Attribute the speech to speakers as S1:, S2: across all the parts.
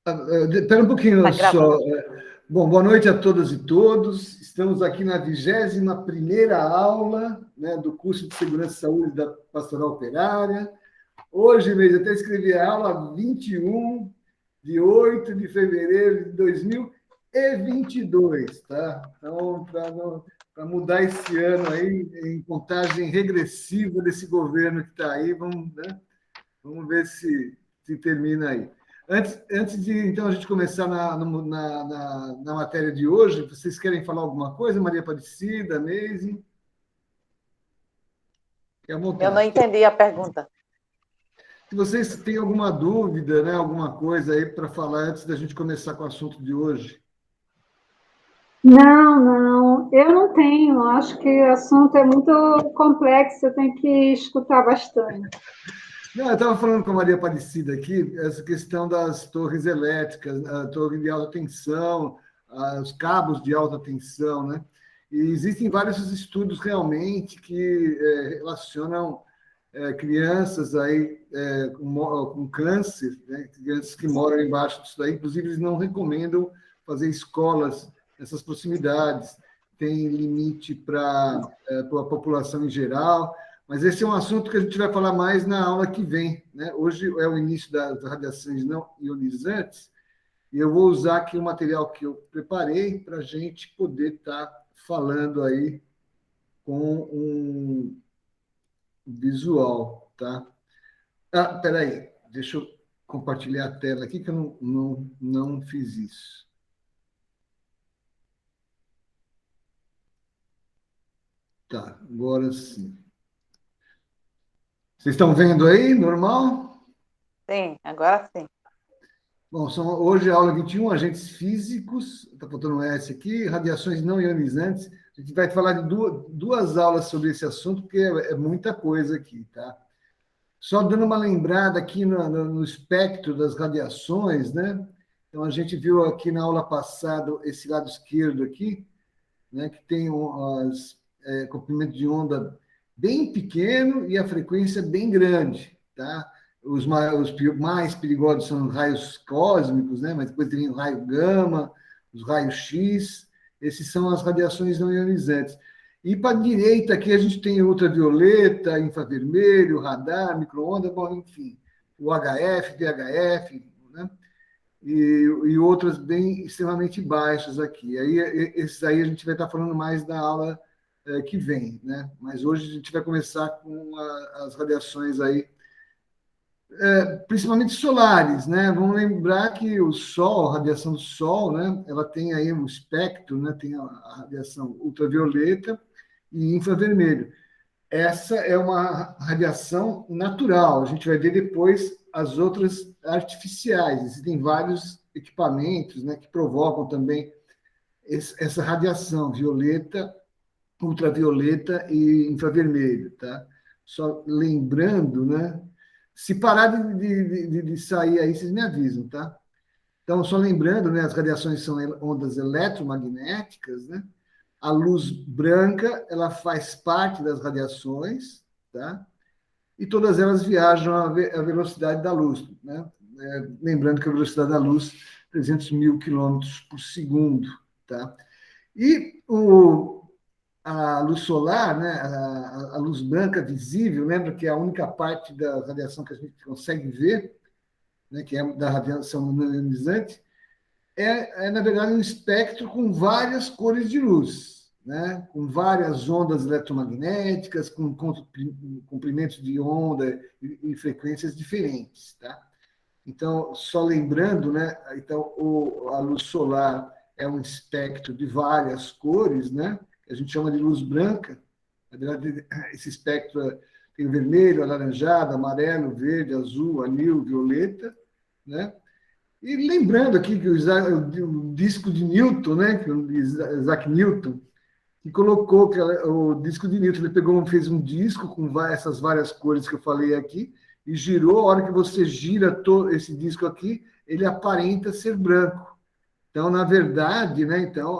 S1: Espera um pouquinho
S2: Tá
S1: só.
S2: gravando.
S1: Bom, boa noite a todas e todos. Estamos aqui na 21ª aula, né, do curso de Segurança e Saúde da Pastoral Operária. Hoje mesmo, eu até escrevi a aula 21 de 8 de fevereiro de 2022, tá? Então, para mudar esse ano aí, em contagem regressiva desse governo que está aí, vamos, né? Vamos ver se termina aí. Antes de, então, a gente começar na matéria de hoje, vocês querem falar alguma coisa, Maria Aparecida, Neise? Fique à
S2: Eu não
S1: vontade.
S2: entendi a pergunta.
S1: Se vocês têm alguma dúvida, né, alguma coisa aí para falar antes da gente começar com o assunto de hoje.
S3: Não, não, eu não tenho. Acho que o assunto é muito complexo, eu tenho que escutar bastante.
S1: Não, eu estava falando com a Maria Aparecida aqui, essa questão das torres elétricas, a torre de alta tensão, os cabos de alta tensão, né? E existem vários estudos realmente que relacionam crianças aí com câncer, né? Crianças que moram embaixo disso daí, inclusive eles não recomendam fazer escolas nessas proximidades, tem limite para a população em geral, mas esse é um assunto que a gente vai falar mais na aula que vem, né? Hoje é o início das radiações não ionizantes, e eu vou usar aqui o material que eu preparei para a gente poder estar falando aí com um visual, tá? Ah, peraí, deixa eu compartilhar a tela aqui, que eu não fiz isso. Tá, agora sim. Vocês estão vendo aí, normal?
S2: Sim, agora sim.
S1: Bom, hoje é a aula 21, agentes físicos, está faltando um S aqui, radiações não ionizantes. A gente vai falar de duas aulas sobre esse assunto, porque é muita coisa aqui, tá? Só dando uma lembrada aqui no espectro das radiações, né? Então, a gente viu aqui na aula passada esse lado esquerdo aqui, né, que tem comprimento de onda bem pequeno e a frequência bem grande, tá? Os mais perigosos são os raios cósmicos, né? Mas depois tem o raio gama, os raios X, esses são as radiações não ionizantes. E para a direita aqui a gente tem ultravioleta, infravermelho, radar, micro-ondas, bom, enfim, o HF, VHF, né? E outras bem extremamente baixas aqui. Aí, esses aí a gente vai estar falando mais na aula que vem, né? Mas hoje a gente vai começar com as radiações aí, principalmente solares, né? Vamos lembrar que o Sol, a radiação do Sol, né? Ela tem aí um espectro, né? Tem a radiação ultravioleta e infravermelho. Essa é uma radiação natural. A gente vai ver depois as outras artificiais. Existem vários equipamentos, né, que provocam também essa radiação violeta, ultravioleta e infravermelho, tá? Só lembrando, né? Se parar de sair aí, vocês me avisam, tá? Então, só lembrando, né, as radiações são ondas eletromagnéticas, né? A luz branca, ela faz parte das radiações, tá? E todas elas viajam à velocidade da luz, né? Lembrando que a velocidade da luz é 300 mil quilômetros por segundo, tá? E a luz solar, né, a luz branca visível, lembra que é a única parte da radiação que a gente consegue ver, né, que é da radiação ionizante, na verdade, um espectro com várias cores de luz, né? Com várias ondas eletromagnéticas, com comprimentos de onda e frequências diferentes, tá? Então, só lembrando, né? Então, a luz solar é um espectro de várias cores, né? Que a gente chama de luz branca. Na verdade, esse espectro tem o vermelho, alaranjado, amarelo, verde, azul, anil, violeta, né? E lembrando aqui que o disco de Newton, né, que o Isaac Newton, que colocou que o disco de Newton, ele fez um disco com essas várias cores que eu falei aqui, e girou, a hora que você gira esse disco aqui, ele aparenta ser branco. Então, na verdade, né, então,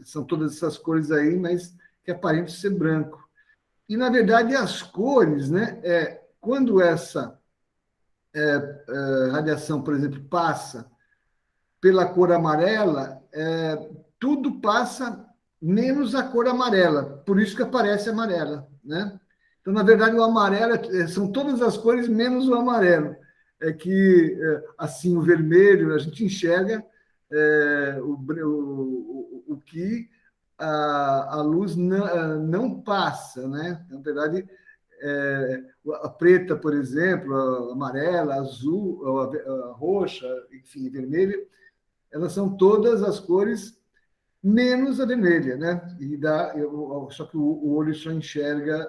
S1: são todas essas cores aí, mas que aparentam ser branco. E, na verdade, as cores, né, quando radiação, por exemplo, passa pela cor amarela, tudo passa menos a cor amarela, por isso que aparece amarela, né? Então, na verdade, o amarelo são todas as cores menos o amarelo. É que, assim, o vermelho, a gente enxerga o que a luz não passa, né? Na verdade, a preta, por exemplo, a amarela, a azul, a roxa, enfim, vermelha, elas são todas as cores menos a vermelha, né? Só que o olho só enxerga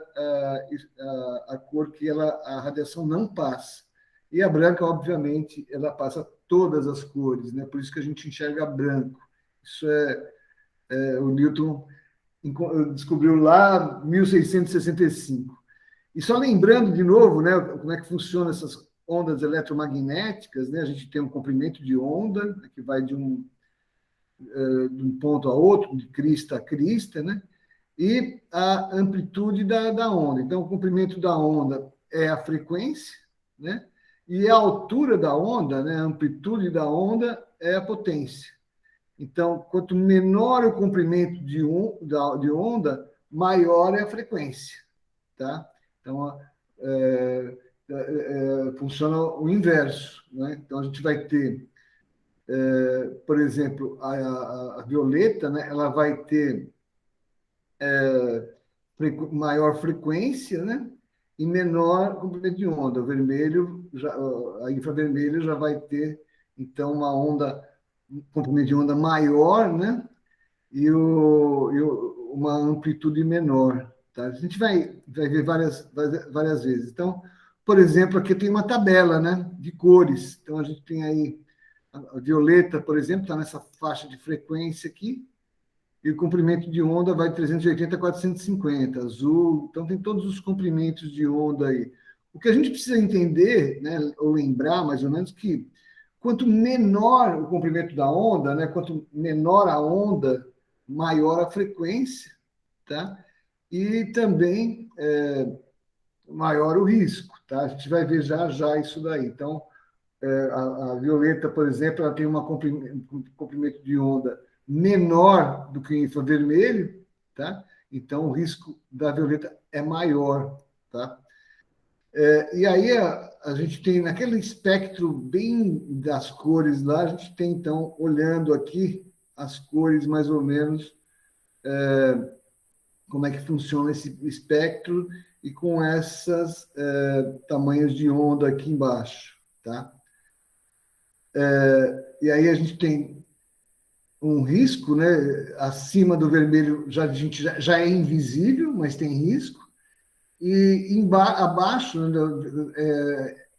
S1: a cor que a radiação não passa. E a branca, obviamente, ela passa todas as cores, né? Por isso que a gente enxerga branco. Isso o Newton descobriu lá em 1665. E só lembrando de novo, né, como é que funcionam essas ondas eletromagnéticas, né? A gente tem um comprimento de onda, né, que vai de um ponto a outro, de crista a crista, né? E a amplitude da onda. Então, o comprimento da onda é a frequência, né? E a altura da onda, né? A amplitude da onda é a potência. Então, quanto menor o comprimento de onda, maior é a frequência, tá? Então, funciona o inverso, né? Então, a gente vai ter, por exemplo, a violeta, né? Ela vai ter maior frequência, né? E menor comprimento de onda. O vermelho, a infravermelho já vai ter, então, um comprimento de onda maior, né? Uma amplitude menor. Tá? A gente vai ver várias vezes. Então, por exemplo, aqui tem uma tabela, né, de cores. Então, a gente tem aí a violeta, por exemplo, está nessa faixa de frequência aqui, e o comprimento de onda vai de 380 a 450, azul. Então, tem todos os comprimentos de onda aí. O que a gente precisa entender, né, ou lembrar, mais ou menos, que quanto menor o comprimento da onda, né, quanto menor a onda, maior a frequência, tá? E também maior o risco, tá? A gente vai ver já isso daí. Então, a violeta, por exemplo, ela tem um comprimento de onda menor do que o infravermelho, tá? Então, o risco da violeta é maior, tá? E aí a gente tem, naquele espectro bem das cores lá, a gente tem, então, olhando aqui as cores mais ou menos, como é que funciona esse espectro e com essas tamanhos de onda aqui embaixo, tá? E aí a gente tem um risco, né? Acima do vermelho a gente já é invisível, mas tem risco. E abaixo, né,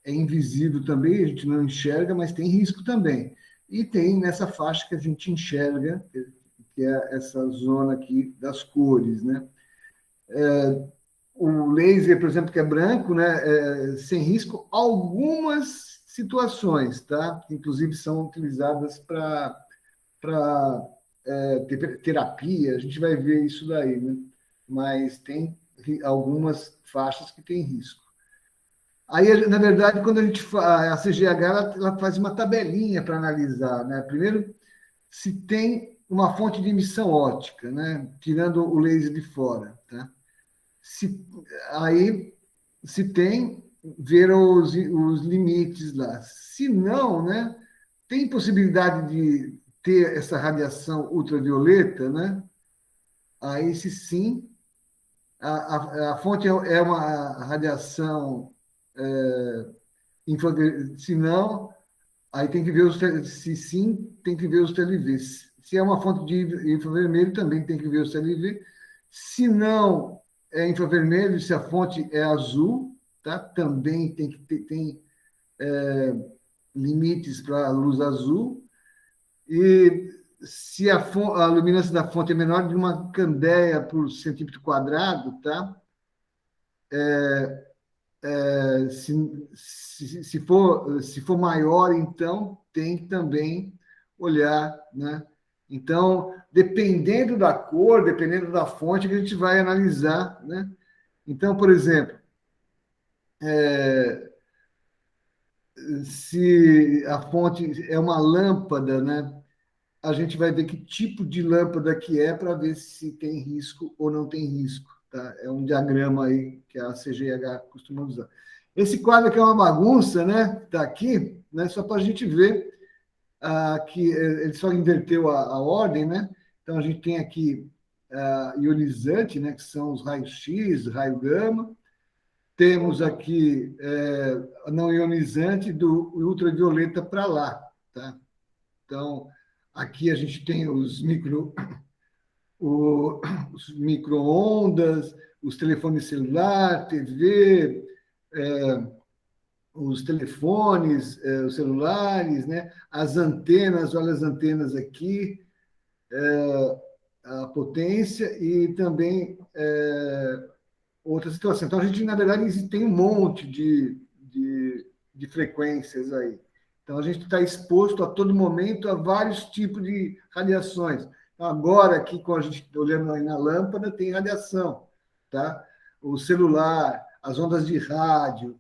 S1: é invisível também, a gente não enxerga, mas tem risco também. E tem nessa faixa que a gente enxerga, que é essa zona aqui das cores, né? O laser, por exemplo, que é branco, né, sem risco, algumas situações, tá? Que inclusive são utilizadas para terapia, a gente vai ver isso daí, né? Mas tem algumas faixas que têm risco. Aí, na verdade, quando a CGH ela faz uma tabelinha para analisar, né? Primeiro, se tem uma fonte de emissão óptica, né? Tirando o laser de fora, tá? Se, aí, se tem, ver os limites lá. Se não, né? Tem possibilidade de ter essa radiação ultravioleta, né? Aí, se sim, a fonte é uma radiação se não, aí tem que ver se sim, tem que ver os TLVs. Se é uma fonte de infravermelho, também tem que ver os TLV. Se não é infravermelho, se a fonte é azul, tá? Também tem limites para a luz azul. E se a luminância da fonte é menor de uma candeia por centímetro quadrado, tá? Se for maior, então tem que também olhar, né? Então, dependendo da cor, dependendo da fonte que a gente vai analisar, né? Então, por exemplo, se a fonte é uma lâmpada, né? A gente vai ver que tipo de lâmpada que é para ver se tem risco ou não tem risco, tá? É um diagrama aí que a CGH costuma usar. Esse quadro aqui é uma bagunça, né? Está aqui, né? Só para a gente ver que ele só inverteu a ordem, né? Então a gente tem aqui ionizante, né? Que são os raios X, raio gama. Temos aqui não ionizante do ultravioleta para lá, tá? Então, aqui a gente tem os micro-ondas, os telefones celular, TV, os telefones, os celulares, né? As antenas, olha as antenas aqui, a potência e também outra situação. Então, a gente, na verdade, tem um monte de frequências aí. Então, a gente está exposto a todo momento a vários tipos de radiações. Então, agora, aqui, com a gente olhando aí na lâmpada, tem radiação, tá? O celular, as ondas de rádio,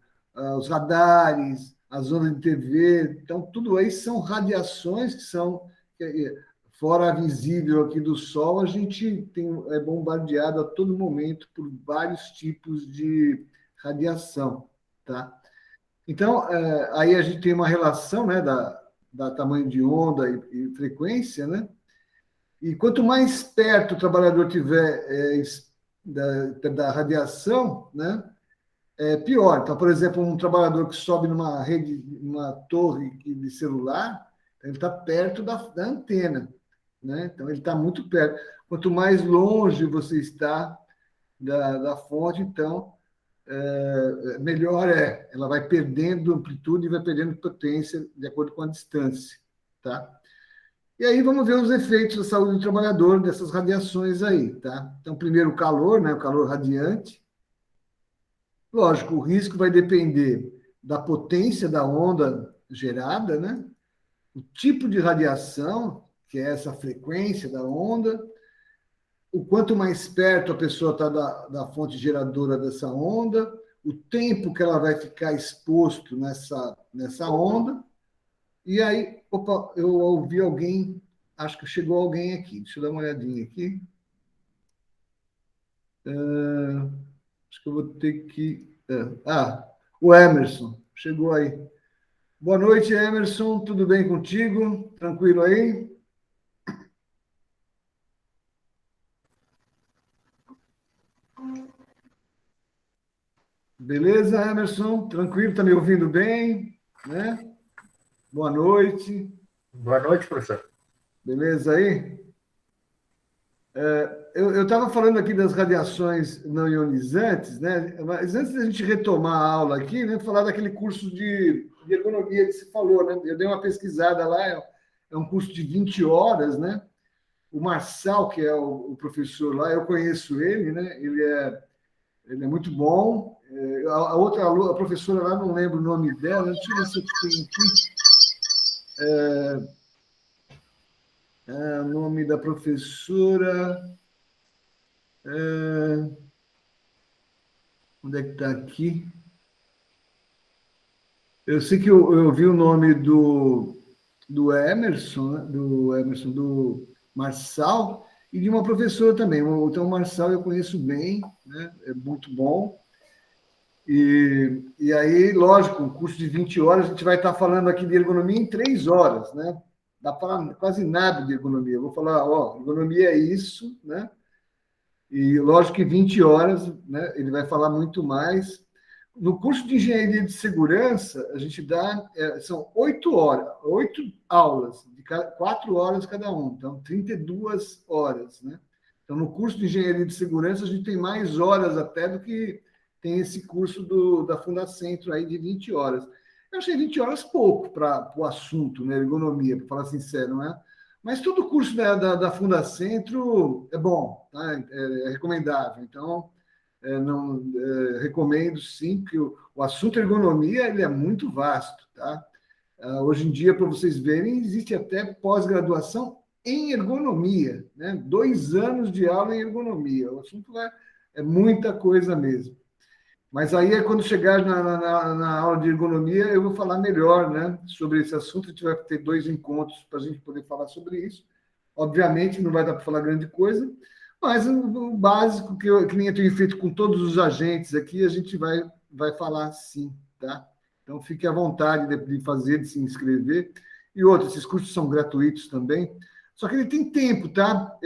S1: os radares, as ondas de TV. Então, tudo aí são radiações que são fora a visível aqui do Sol, a gente é bombardeado a todo momento por vários tipos de radiação, tá? Então, aí a gente tem uma relação, né, da tamanho de onda e frequência, né? E quanto mais perto o trabalhador tiver da radiação, né, pior. Então, por exemplo, um trabalhador que sobe numa rede, numa torre de celular, ele está perto da antena, né? Então, ele está muito perto. Quanto mais longe você está da fonte, então, melhor é. Ela vai perdendo amplitude e vai perdendo potência de acordo com a distância, tá? E aí vamos ver os efeitos da saúde do trabalhador dessas radiações aí, tá? Então, primeiro o calor, né? O calor radiante. Lógico, o risco vai depender da potência da onda gerada, né? O tipo de radiação, que é essa frequência da onda, o quanto mais perto a pessoa está da fonte geradora dessa onda, o tempo que ela vai ficar exposto nessa onda. E aí, opa, eu ouvi alguém, acho que chegou alguém aqui. Deixa eu dar uma olhadinha aqui. Acho que eu vou ter que. O Emerson, chegou aí. Boa noite, Emerson. Tudo bem contigo? Tranquilo aí? Beleza, Emerson? Tranquilo? Está me ouvindo bem? Né? Boa noite.
S4: Boa noite, professor.
S1: Beleza aí? Eu estava falando aqui das radiações não ionizantes, né? Mas antes da gente retomar a aula aqui, né, falar daquele curso de ergonomia que você falou, né? Eu dei uma pesquisada lá, é um curso de 20 horas, né? O Marçal, que é o professor lá, eu conheço ele, né? Ele é muito bom. A outra a professora lá, não lembro o nome dela, deixa eu ver se eu tenho aqui. O nome da professora. Onde é que está aqui? Eu sei que eu vi o nome do Emerson, né? do Marçal, e de uma professora também. Então, o Marçal eu conheço bem, né? É muito bom. E aí, lógico, o curso de 20 horas, a gente vai estar falando aqui de ergonomia em 3 horas, né? Dá para falar quase nada de ergonomia. Eu vou falar, ergonomia é isso, né? E lógico que 20 horas, né? Ele vai falar muito mais. No curso de engenharia de segurança, a gente dá, são 8 horas, 8 aulas, de 4 horas cada um, então 32 horas, né? Então, no curso de engenharia de segurança, a gente tem mais horas até do que tem esse curso da Fundacentro aí de 20 horas. Eu achei 20 horas pouco para o assunto, né? Ergonomia, para falar sincero, né? Mas todo curso da Fundacentro é bom, tá? É recomendável. Então, não recomendo sim, que o assunto ergonomia ele é muito vasto, tá? Hoje em dia, para vocês verem, existe até pós-graduação em ergonomia, né? 2 anos de aula em ergonomia. O assunto é muita coisa mesmo. Mas aí, quando chegar na aula de ergonomia, eu vou falar melhor, né, sobre esse assunto. A gente vai ter 2 encontros para a gente poder falar sobre isso. Obviamente, não vai dar para falar grande coisa, mas o básico que nem eu tenho feito com todos os agentes aqui, a gente vai falar sim, tá? Então, fique à vontade de fazer, de se inscrever. E outros, esses cursos são gratuitos também. Só que ele tem tempo, tá?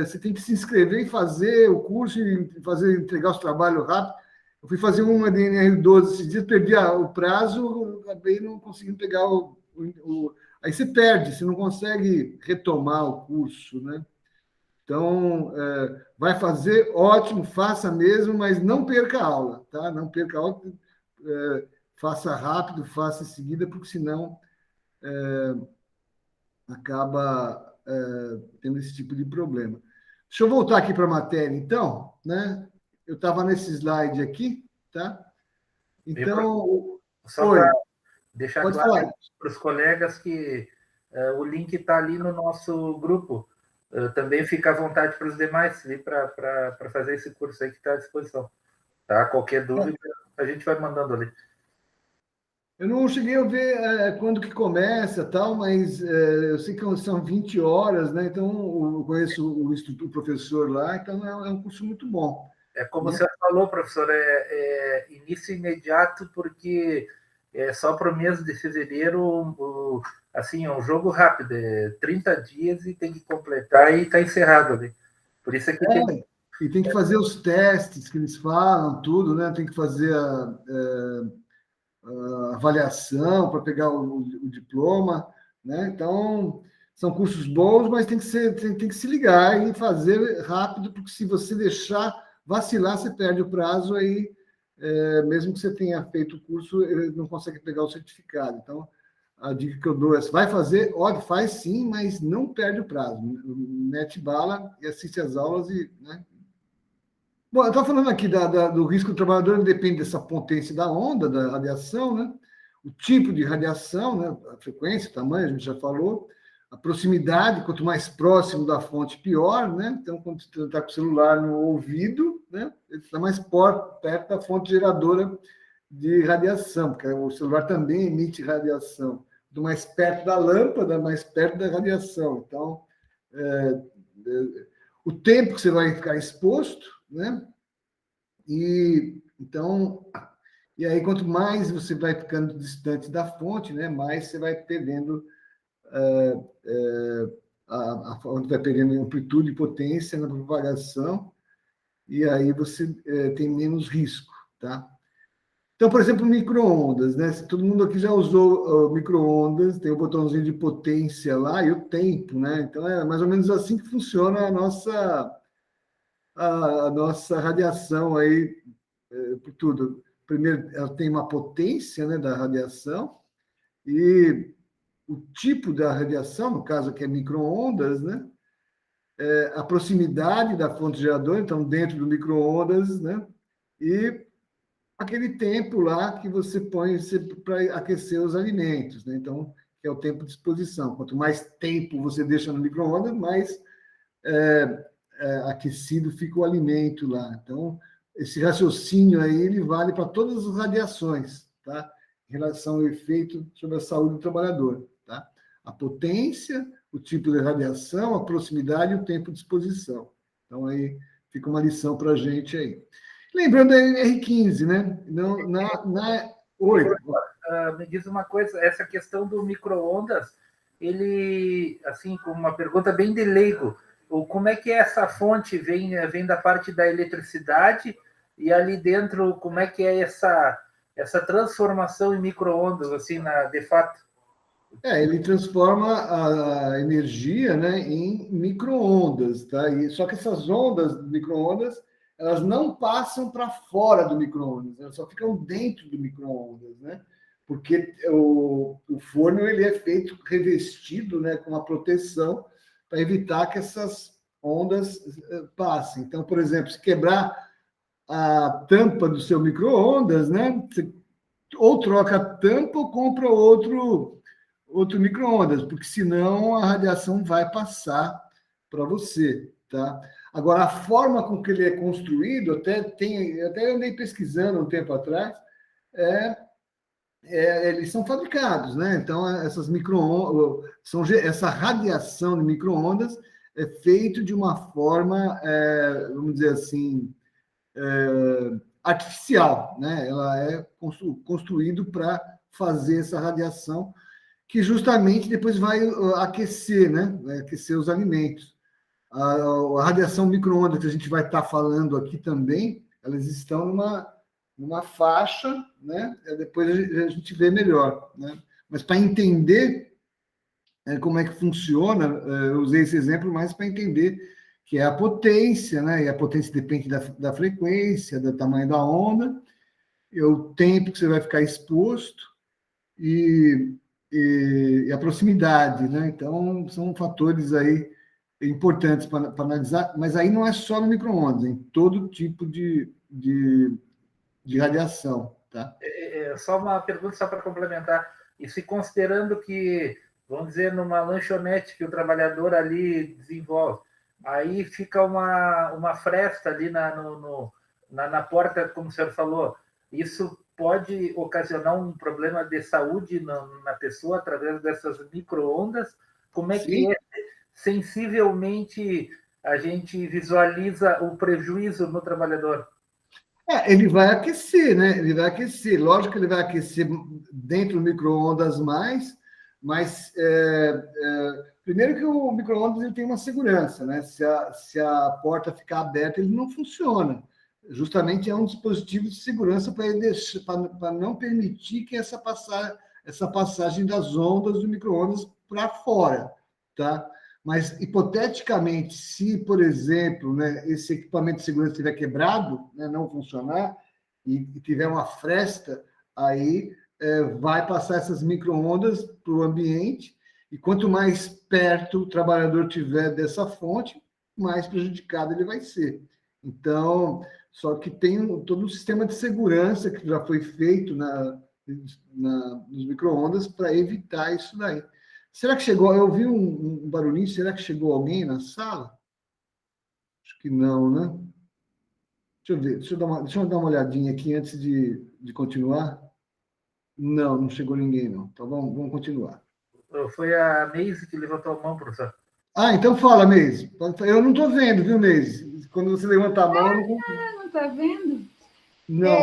S1: Você tem que se inscrever e fazer o curso e entregar os trabalhos rápido. Eu fui fazer uma DNR12 esses dias, perdi o prazo, acabei não conseguindo pegar Aí você perde, você não consegue retomar o curso, né? Então, vai fazer, ótimo, faça mesmo, mas não perca a aula, tá? Não perca a aula, faça rápido, faça em seguida, porque senão acaba tendo esse tipo de problema. Deixa eu voltar aqui para a matéria, então, né? Eu estava nesse slide aqui, tá? Então,
S4: só para
S1: oi,
S4: deixar
S1: pode
S4: claro
S1: falar.
S4: para os colegas que o link está ali no nosso grupo. Também fica à vontade para os demais para fazer esse curso aí que está à disposição. Tá? Qualquer dúvida, a gente vai mandando ali.
S1: Eu não cheguei a ver quando que começa, tal, mas eu sei que são 20 horas, né? Então, eu conheço o professor lá, então é um curso muito bom.
S4: É como
S1: Né?
S4: você falou, professor, início imediato, porque só para o mês de fevereiro, assim, é um jogo rápido, 30 dias e tem que completar e está encerrado ali. Por isso é que tem...
S1: E tem que fazer os testes que eles falam, tudo, né? Tem que fazer a avaliação para pegar o diploma, né? Então, são cursos bons, mas tem que se ligar e fazer rápido, porque se você deixar vacilar, você perde o prazo, aí, mesmo que você tenha feito o curso, ele não consegue pegar o certificado. Então, a dica que eu dou é: vai fazer, olha, faz sim, mas não perde o prazo. Mete bala e assiste às aulas e, né? Bom, eu estava falando aqui do risco do trabalhador, depende dessa potência da onda, da radiação, né? O tipo de radiação, né? A frequência, o tamanho, a gente já falou, a proximidade, quanto mais próximo da fonte, pior, né? Então, quando você está com o celular no ouvido, né? Ele está mais perto da fonte geradora de radiação, porque o celular também emite radiação. Quanto mais perto da lâmpada, mais perto da radiação. Então, o tempo que você vai ficar exposto, né? Então, e aí quanto mais você vai ficando distante da fonte, né, mais você vai perdendo a fonte vai perdendo amplitude e potência na propagação, e aí você tem menos risco, tá? Então, por exemplo, micro-ondas, né? Todo mundo aqui já usou micro-ondas, tem o botãozinho de potência lá e o tempo, né? Então, é mais ou menos assim que funciona a nossa radiação aí, por tudo. Primeiro, ela tem uma potência, né, da radiação, e o tipo da radiação, no caso aqui é micro-ondas, né, a proximidade da fonte geradora, então dentro do micro-ondas, né, e aquele tempo lá que você põe para aquecer os alimentos, né, então, que é o tempo de exposição. Quanto mais tempo você deixa no micro-ondas, mais aquecido fica o alimento lá. Então, esse raciocínio aí, ele vale para todas as radiações, tá? Em relação ao efeito sobre a saúde do trabalhador, tá? A potência, o tipo de radiação, a proximidade e o tempo de exposição. Então, aí fica uma lição para a gente aí. Lembrando da R15, né? Não, Oi.
S4: Me diz uma coisa, essa questão do micro-ondas, ele, assim, com uma pergunta bem de leigo, como é que essa fonte vem da parte da eletricidade e ali dentro, como é que é essa transformação em micro-ondas, assim, de fato?
S1: Ele transforma a energia, né, em micro-ondas, tá? Só que essas ondas de micro-ondas, elas não passam para fora do micro-ondas, elas só ficam dentro do micro-ondas, né? Porque o forno ele é feito revestido, né, com uma proteção para evitar que essas ondas passem. Então, por exemplo, se quebrar a tampa do seu micro-ondas, né, você ou troca a tampa ou compra outro micro-ondas, porque senão a radiação vai passar para você, tá? Agora, a forma com que ele é construído, até andei pesquisando um tempo atrás, eles são fabricados, né? Então, essas micro-ondas, essa radiação de micro-ondas é feito de uma forma, vamos dizer assim, artificial, né? Ela é construído para fazer essa radiação que justamente depois vai aquecer, né? Vai aquecer os alimentos. A radiação micro-ondas que a gente vai estar falando aqui também, elas estão numa faixa, né? Depois a gente vê melhor, né? Mas para entender como é que funciona, eu usei esse exemplo mais para entender que é a potência, né? E a potência depende da frequência, do tamanho da onda, e o tempo que você vai ficar exposto e a proximidade, né? Então, são fatores aí importantes para analisar, mas aí não é só no micro-ondas, em todo tipo de radiação, tá?
S4: Só uma pergunta só para complementar. E se considerando que, vamos dizer, numa lanchonete que o trabalhador ali desenvolve, aí fica uma fresta ali na porta, como o senhor falou, isso pode ocasionar um problema de saúde na pessoa através dessas micro-ondas? Como é que sensivelmente a gente visualiza o prejuízo no trabalhador?
S1: Ele vai aquecer, né? Ele vai aquecer. Lógico que ele vai aquecer dentro do micro-ondas mas primeiro que o micro-ondas ele tem uma segurança, né? Se a porta ficar aberta, ele não funciona. Justamente é um dispositivo de segurança para não permitir que essa passagem das ondas do micro-ondas para fora, tá? Mas, hipoteticamente, se, por exemplo, né, esse equipamento de segurança estiver quebrado, né, não funcionar, e tiver uma fresta, aí vai passar essas micro-ondas para o ambiente, e quanto mais perto o trabalhador tiver dessa fonte, mais prejudicado ele vai ser. Então, só que tem todo um sistema de segurança que já foi feito nos micro-ondas para evitar isso daí. Será que chegou? Eu ouvi um barulhinho, será que chegou alguém na sala? Acho que não, né? Deixa eu ver, deixa eu dar uma olhadinha aqui antes de continuar. Não chegou ninguém, não. Então vamos continuar.
S4: Foi a Meise que levantou a mão, professor.
S1: Então fala, Meise. Eu não estou vendo, viu, Meise? Quando você levanta a mão, eu
S3: não está vendo?
S1: Não.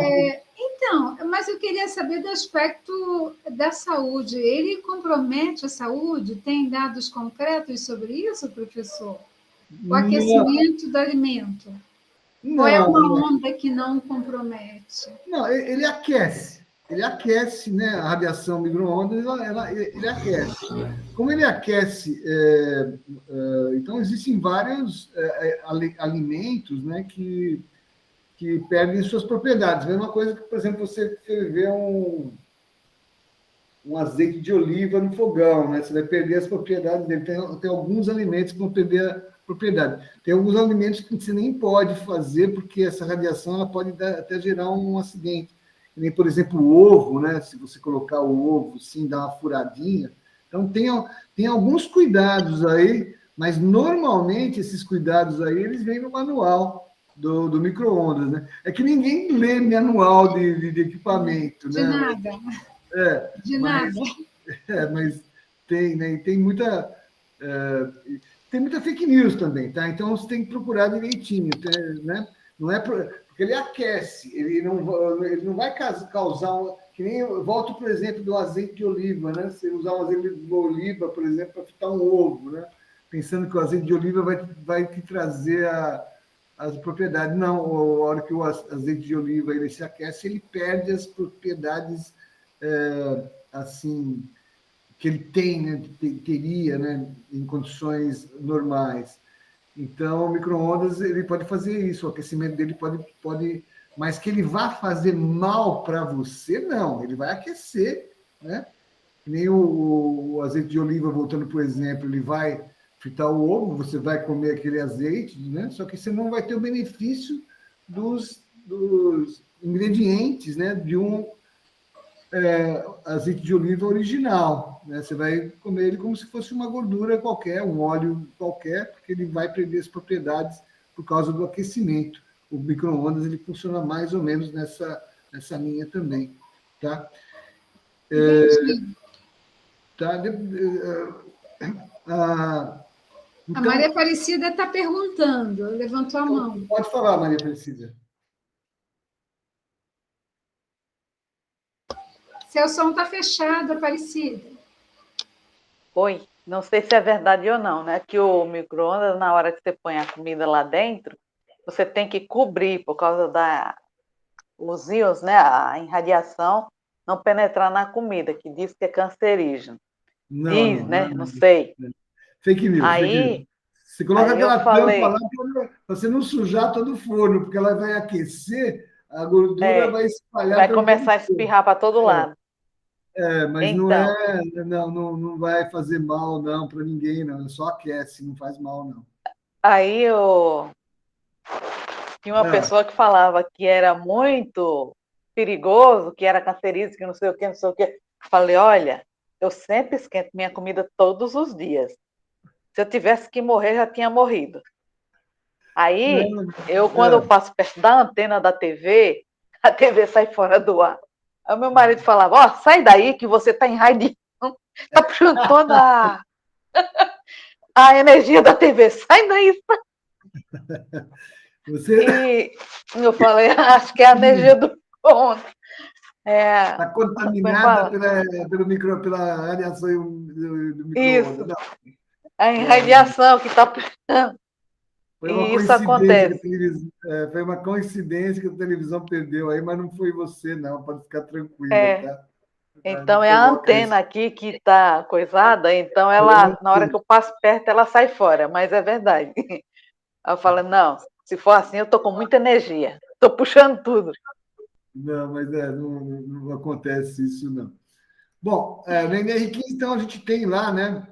S3: Então, mas eu queria saber do aspecto da saúde. Ele compromete a saúde? Tem dados concretos sobre isso, professor? O aquecimento do alimento? Ou é uma onda que não compromete?
S1: Não, ele aquece. Ele aquece, né? A radiação micro-ondas, ele aquece. Como ele aquece, então existem vários alimentos, né, que perdem suas propriedades. Mesma coisa que, por exemplo, você ferver um azeite de oliva no fogão, né? Você vai perder as propriedades dele. Tem alguns alimentos que vão perder a propriedade. Tem alguns alimentos que você nem pode fazer, porque essa radiação ela pode até gerar um acidente. Nem, por exemplo, o ovo, né? Se você colocar o ovo, sim, dar uma furadinha. Então, tem alguns cuidados aí, mas normalmente esses cuidados aí, eles vêm no manual do micro-ondas, né? É que ninguém lê manual de equipamento,
S3: de
S1: né?
S3: Nada. De nada.
S1: Mas tem, né? E tem muita fake news também, tá? Então você tem que procurar direitinho, né? Não é porque ele aquece, ele não vai causar que nem eu volto, por exemplo, do azeite de oliva, né? Você usar um azeite de oliva, por exemplo, para fritar um ovo, né? Pensando que o azeite de oliva vai te trazer as propriedades. Não, a hora que o azeite de oliva ele se aquece, ele perde as propriedades assim que ele tem, né? Teria, né? Em condições normais. Então, o micro-ondas ele pode fazer isso, o aquecimento dele pode, mas que ele vá fazer mal para você, não. Ele vai aquecer, né? Nem o azeite de oliva, voltando por exemplo, ele vai fritar o ovo, você vai comer aquele azeite, né? Só que você não vai ter o benefício dos ingredientes, né? De um azeite de oliva original. né? Você vai comer ele como se fosse uma gordura qualquer, um óleo qualquer, porque ele vai perder as propriedades por causa do aquecimento. O micro-ondas ele funciona mais ou menos nessa linha também, tá?
S3: Entendi.
S1: Tá?
S3: A
S1: Então,
S3: Maria Aparecida está perguntando, levantou a mão.
S1: pode falar, Maria Aparecida.
S3: Seu som está fechado, Aparecida.
S2: Oi, não sei se é verdade ou não, né? Que o micro-ondas, na hora que você põe a comida lá dentro, você tem que cobrir por causa os íons, né? A irradiação não penetrar na comida, que diz que é cancerígeno. Diz, né? Não sei.
S1: Fake news, fake news.
S2: Aí,
S1: Você coloca
S2: aí eu
S1: aquela tampa lá
S2: falei,
S1: para você não sujar todo o forno, porque ela vai aquecer, a gordura vai espalhar
S2: vai
S1: pelo
S2: começar a
S1: todo o forno.
S2: espirrar para todo lado.
S1: Mas
S2: Então,
S1: não vai fazer mal não para ninguém, não. Só aquece, não faz mal não.
S2: aí eu tinha uma
S1: Ah,
S2: pessoa que falava que era muito perigoso, que era cancerígeno, que não sei o que, não sei o que. Falei, olha, eu sempre esquento minha comida todos os dias. Se eu tivesse que morrer, já tinha morrido. Aí,
S1: não,
S2: quando eu passo perto da antena da TV, a TV sai fora do ar. Aí o meu marido falava, ó, sai daí que você está em radiação, está puxando toda a energia da TV, sai daí.
S1: você
S2: E eu falei, acho que é a energia do ponto.
S1: está
S2: Como é que
S1: contaminada
S2: fala?
S1: pela radiação do micro-ondas.
S2: Isso,
S1: Não,
S2: a irradiação que está puxando.
S1: foi uma
S2: E isso
S1: coincidência que
S2: acontece.
S1: a televisão, foi uma coincidência que a televisão perdeu aí, mas não foi você, não, pode ficar tranquila,
S2: É,
S1: tá? Não
S2: então é a
S1: coloca isso.
S2: antena aqui que está coisada, então
S1: É,
S2: ela, na hora que eu passo perto, ela sai fora, mas é verdade. Aí eu falo, não, se for assim, eu estou com muita energia, estou puxando tudo.
S1: não, mas não acontece isso, não. Bom, no NR15, então, a gente tem lá, né,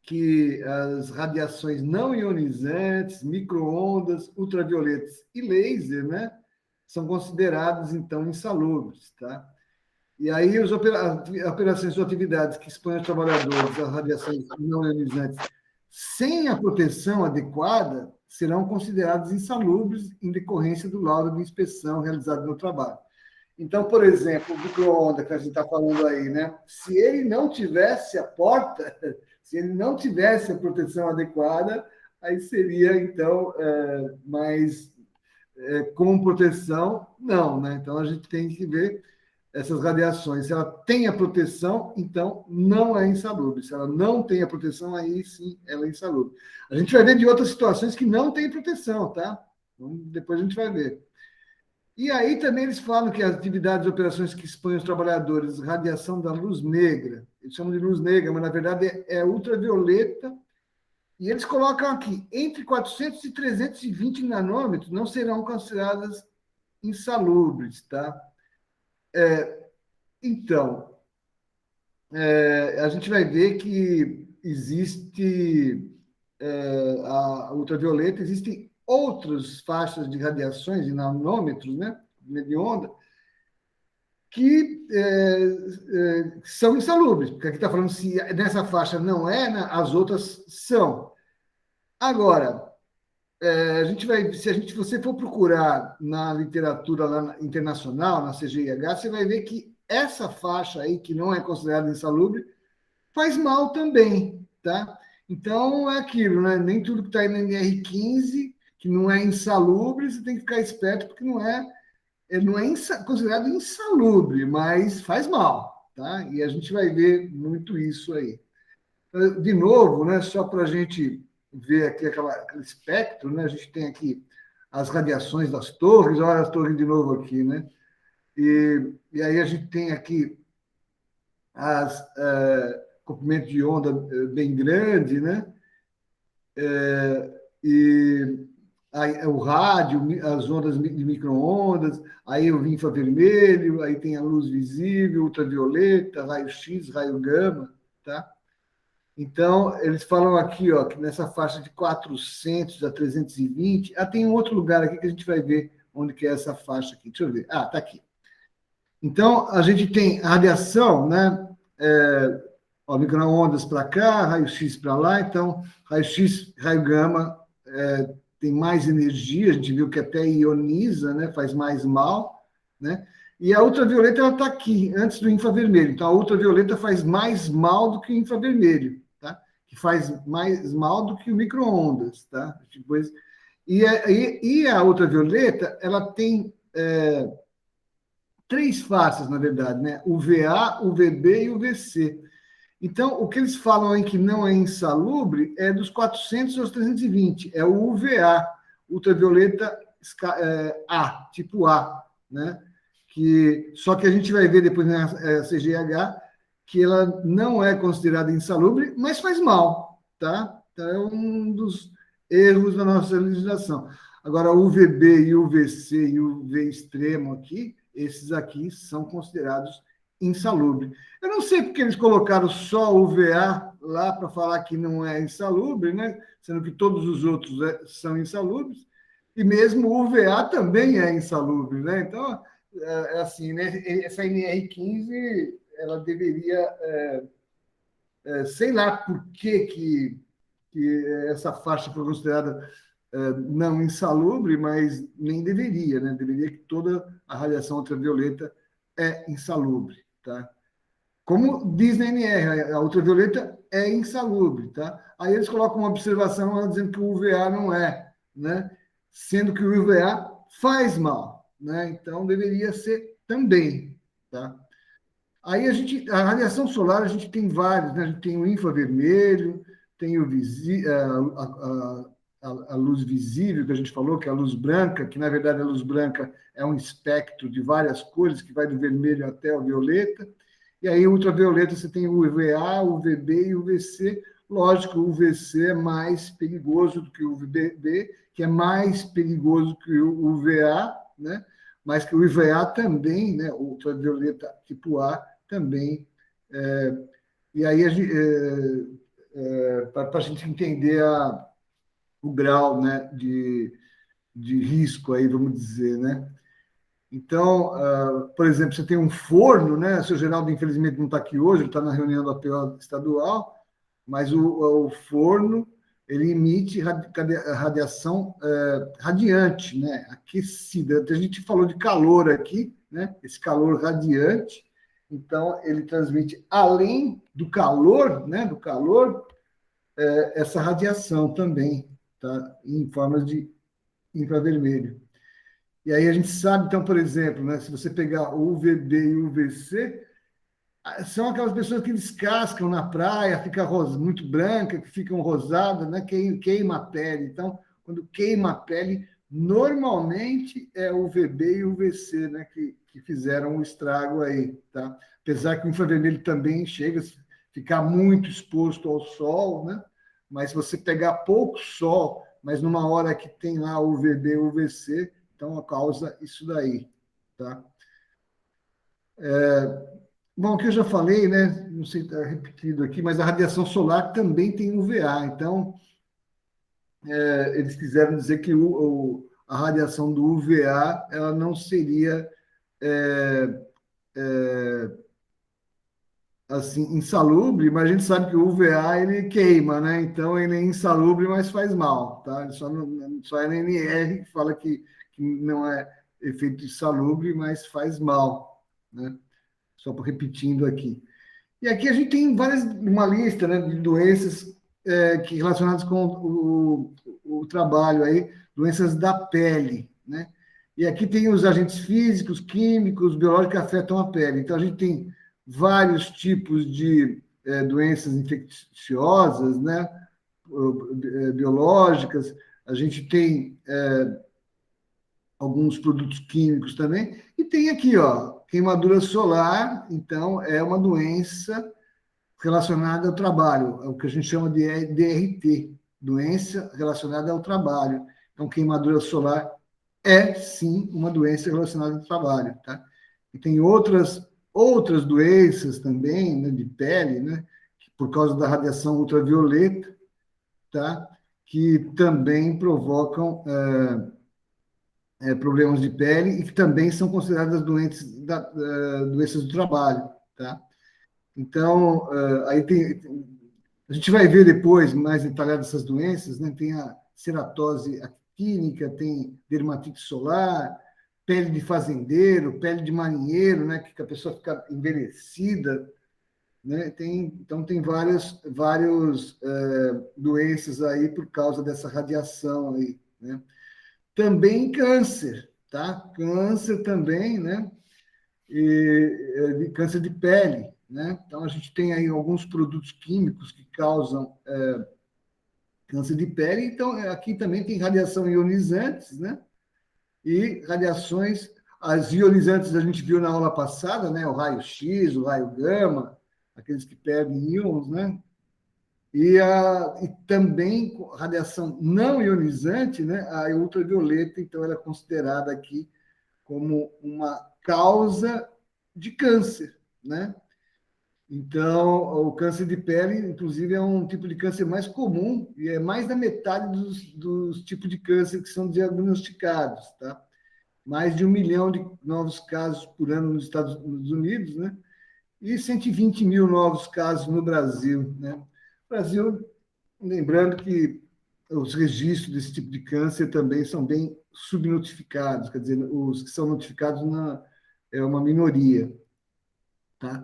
S1: que as radiações não ionizantes, micro-ondas, ultravioletas e laser, né, são considerados, então, insalubres, tá? E aí, operações ou atividades que expõem os trabalhadores às radiações não ionizantes sem a proteção adequada serão consideradas insalubres em decorrência do laudo de inspeção realizado no trabalho. Então, por exemplo, o micro-ondas que a gente está falando aí, né? Se ele não tivesse a porta, se ele não tivesse a proteção adequada, aí seria, então, mais com proteção, não, né? Então, a gente tem que ver essas radiações. Se ela tem a proteção, então não é insalubre. Se ela não tem a proteção, aí sim ela é insalubre. A gente vai ver de outras situações que não tem proteção, tá? Então, depois a gente vai ver. E aí também eles falam que as atividades e operações que expõem os trabalhadores à radiação da luz negra, eles chamam de luz negra, mas na verdade é ultravioleta, e eles colocam aqui, entre 400 e 320 nanômetros não serão consideradas insalubres, tá? Então, a gente vai ver que existe a ultravioleta, existem outras faixas de radiações em nanômetros, né, de onda, que são insalubres, porque aqui está falando se nessa faixa não é, né, as outras são. Agora, se você for procurar na literatura lá internacional, na CGIH, você vai ver que essa faixa aí, que não é considerada insalubre, faz mal também, tá? Então, é aquilo, né? Nem tudo que está aí na NR15, que não é insalubre, você tem que ficar esperto, porque não é considerado insalubre, mas faz mal, tá? E a gente vai ver muito isso aí. De novo, né, só para a gente ver aqui aquele espectro, né, a gente tem aqui as radiações das torres, olha as torres de novo aqui, né? E aí a gente tem aqui as comprimento de onda bem grande, né? E aí, o rádio, as ondas de micro-ondas, aí o infravermelho, aí tem a luz visível, ultravioleta, raio-x, raio gama, tá? Então, eles falam aqui, ó, que nessa faixa de 400 a 320, tem um outro lugar aqui que a gente vai ver onde que é essa faixa aqui. Deixa eu ver. Tá aqui. Então, a gente tem a radiação, né? Ó, micro-ondas para cá, raio-x para lá, então, raio-x, raio gama tem mais energia, a gente viu que até ioniza, né, faz mais mal, né? E a ultravioleta ela está aqui, antes do infravermelho. Então, a ultravioleta faz mais mal do que o infravermelho, tá? Que faz mais mal do que o micro-ondas, tá? Depois, e a ultravioleta, ela tem três faces, na verdade, né? UVA, UVB e UVC. Então, o que eles falam aí que não é insalubre é dos 400 aos 320, é o UVA, ultravioleta A, tipo A, né? Só que a gente vai ver depois na CGH que ela não é considerada insalubre, mas faz mal, tá? Então, é um dos erros da nossa legislação. Agora, o UVB e o UVC e o UV extremo aqui, esses aqui são considerados insalubres. Eu não sei porque eles colocaram só o UVA lá para falar que não é insalubre, né? Sendo que todos os outros são insalubres, e mesmo o UVA também é insalubre, né? Então, assim, né? Essa NR15, ela deveria, sei lá por que essa faixa foi considerada não insalubre, mas nem deveria, né? Deveria que toda a radiação ultravioleta é insalubre, tá? Como diz na NR, a ultravioleta é insalubre, tá? Aí eles colocam uma observação lá dizendo que o UVA não é, né? Sendo que o UVA faz mal, né? Então deveria ser também, tá? Aí a radiação solar, a gente tem vários, né? A gente tem o infravermelho, tem a luz visível, que a gente falou, que é a luz branca, que na verdade a luz branca é um espectro de várias cores, que vai do vermelho até o violeta. E aí, ultravioleta, você tem o UVA, o UVB e o UVC. Lógico, o UVC é mais perigoso do que o UVB, que é mais perigoso que o UVA, né? Mas que o UVA também, né? O ultravioleta tipo A também. E aí, para a gente entender o grau, né, de risco, aí, vamos dizer, né? Então, por exemplo, você tem um forno, né? O seu Geraldo, infelizmente, não está aqui hoje, ele está na reunião da APO estadual, mas o forno, ele emite radiação radiante, né? Aquecida. A gente falou de calor aqui, né? Esse calor radiante, então, ele transmite, além do calor, né? Do calor, essa radiação também, tá? Em formas de infravermelho. E aí a gente sabe, então, por exemplo, né, se você pegar o UVB e o UVC, são aquelas pessoas que descascam na praia, fica muito branca, que ficam rosadas, né, queima a pele. Então, quando queima a pele, normalmente é o UVB e o UVC, né, que fizeram o estrago aí, tá? Apesar que o infravermelho também chega a ficar muito exposto ao sol, né? Mas se você pegar pouco sol, mas numa hora que tem lá o UVB e o UVC, então, causa isso daí, tá? Bom, o que eu já falei, né? Não sei se está repetido aqui, mas a radiação solar também tem UVA. Então, eles quiseram dizer que a radiação do UVA ela não seria assim insalubre, mas a gente sabe que o UVA ele queima, né? Então, ele é insalubre, mas faz mal, tá? Só a NR que fala que não é efeito insalubre, mas faz mal, né? Só por repetindo aqui. E aqui a gente tem uma lista, né, de doenças que relacionadas com o trabalho aí, doenças da pele, né? E aqui tem os agentes físicos, químicos, biológicos que afetam a pele. Então a gente tem vários tipos de doenças infecciosas, né, biológicas. A gente tem alguns produtos químicos também, e tem aqui, ó, queimadura solar, então é uma doença relacionada ao trabalho, é o que a gente chama de DRT, doença relacionada ao trabalho. Então, queimadura solar é, sim, uma doença relacionada ao trabalho, tá? E tem outras doenças também, né, de pele, né, por causa da radiação ultravioleta, tá? Que também provocam problemas de pele e que também são consideradas doenças do trabalho, tá? Então, aí a gente vai ver depois mais detalhado essas doenças, né? Tem a ceratose actínica, tem dermatite solar, pele de fazendeiro, pele de marinheiro, né? Que a pessoa fica envelhecida, né? Então, tem várias doenças aí por causa dessa radiação aí, né? Também câncer, tá? Câncer também, né? De câncer de pele, né? Então, a gente tem aí alguns produtos químicos que causam câncer de pele. Então, aqui também tem radiação ionizantes, né? E radiações, as ionizantes a gente viu na aula passada, né? O raio-x, o raio gama, aqueles que perdem íons, né? E também radiação não ionizante, né? A ultravioleta, então, ela é considerada aqui como uma causa de câncer, né? Então, o câncer de pele, inclusive, é um tipo de câncer mais comum e é mais da metade dos tipos de câncer que são diagnosticados, tá? Mais de 1 milhão de novos casos por ano nos Estados Unidos, né? E 120 mil novos casos no Brasil, né? Brasil, lembrando que os registros desse tipo de câncer também são bem subnotificados, quer dizer, os que são notificados é uma minoria, tá?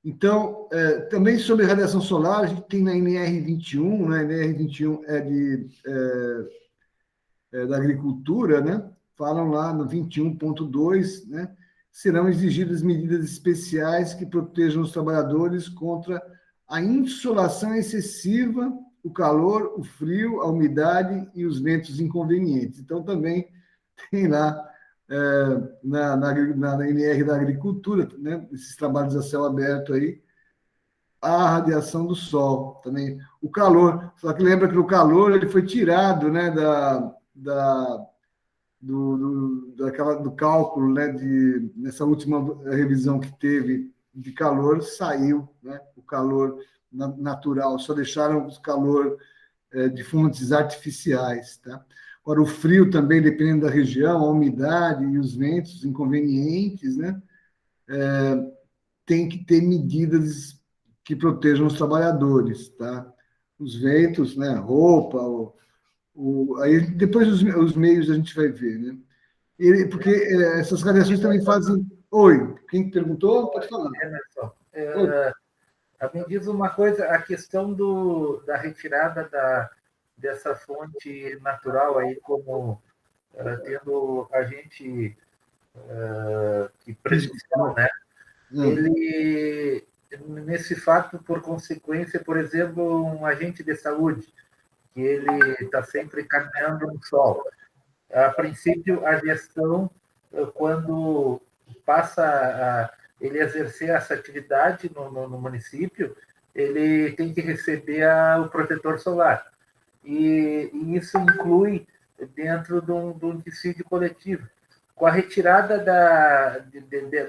S1: Então, também sobre radiação solar, a gente tem na NR21, né? NR21 da agricultura, né? Falam lá no 21.2, né? Serão exigidas medidas especiais que protejam os trabalhadores contra a insolação excessiva, o calor, o frio, a umidade e os ventos inconvenientes. Então, também tem lá na NR da agricultura, né? Esses trabalhos a céu aberto aí, a radiação do sol também, o calor. Só que lembra que o calor ele foi tirado, né, do cálculo, né, nessa última revisão que teve de calor, saiu, né, o calor natural, só deixaram o calor de fontes artificiais, tá? Agora, o frio também, dependendo da região, a umidade e os ventos inconvenientes, né, tem que ter medidas que protejam os trabalhadores, tá? Os ventos, né, roupa, aí depois os meios a gente vai ver, né? Porque essas radiações também fazem. Oi, quem perguntou? Pode falar.
S4: Me diz uma coisa, a questão da retirada dessa fonte natural aí, como tendo agente prejudicial, né? Ele, nesse fato, por consequência, por exemplo, um agente de saúde, que ele está sempre caminhando no sol. A princípio, a gestão, quando passa a ele exercer essa atividade no município, ele tem que receber o protetor solar. E isso inclui dentro de um dissídio coletivo. Com a retirada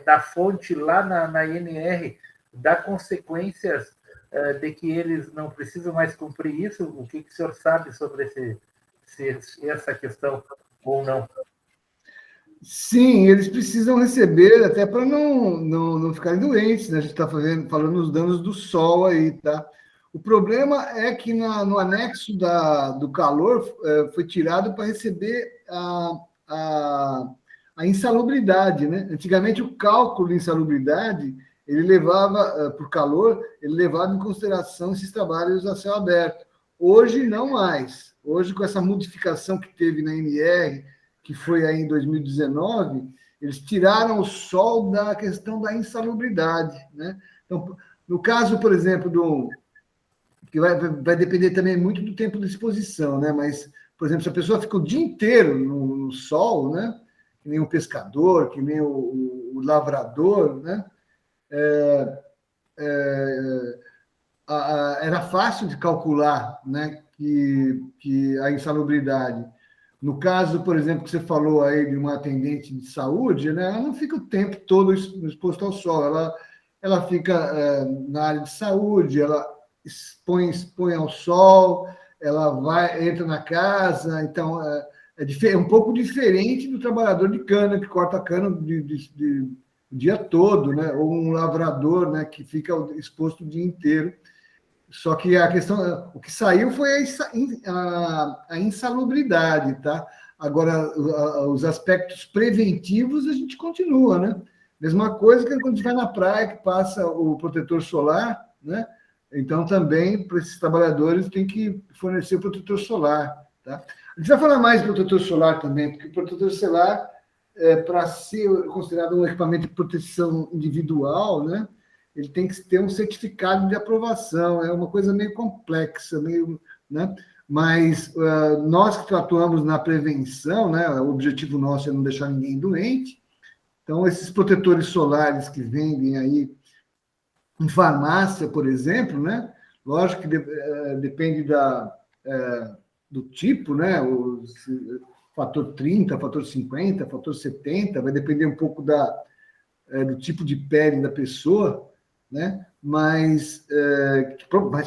S4: da fonte lá na INR, dá consequências de que eles não precisam mais cumprir isso? O que o senhor sabe sobre essa questão ou não?
S1: Sim, eles precisam receber até para não ficarem doentes, né? A gente está falando dos danos do sol aí, tá? O problema é que no anexo do calor foi tirado para receber a insalubridade, né? Antigamente, o cálculo de insalubridade, ele levava, por calor, ele levava em consideração esses trabalhos a céu aberto. Hoje, não mais. Hoje, com essa modificação que teve na NR, que foi aí em 2019, eles tiraram o sol da questão da insalubridade, né? Então, no caso, por exemplo, que vai depender também muito do tempo de exposição, né? Mas, por exemplo, se a pessoa fica o dia inteiro no sol, né? Que nem o pescador, que nem o lavrador, né? Era fácil de calcular, né? Que a insalubridade. No caso, por exemplo, que você falou aí de uma atendente de saúde, né? Ela não fica o tempo todo exposta ao sol, ela fica na área de saúde, ela expõe ao sol, ela entra na casa, então é um pouco diferente do trabalhador de cana, que corta cana o dia todo, né? Ou um lavrador, né? Que fica exposto o dia inteiro. Só que a questão, o que saiu foi a insalubridade, tá? Agora, os aspectos preventivos a gente continua, né? Mesma coisa que quando a gente vai na praia, que passa o protetor solar, né? Então, também, para esses trabalhadores, tem que fornecer o protetor solar, tá? A gente vai falar mais do protetor solar também, porque o protetor solar, para ser considerado um equipamento de proteção individual, né? Ele tem que ter um certificado de aprovação, é uma coisa meio complexa, meio, né? Mas nós que atuamos na prevenção, né? O objetivo nosso é não deixar ninguém doente. Então, esses protetores solares que vendem aí em farmácia, por exemplo, né? Lógico que depende do tipo, né? O fator 30, fator 50, fator 70, vai depender um pouco do tipo de pele da pessoa, né? Mas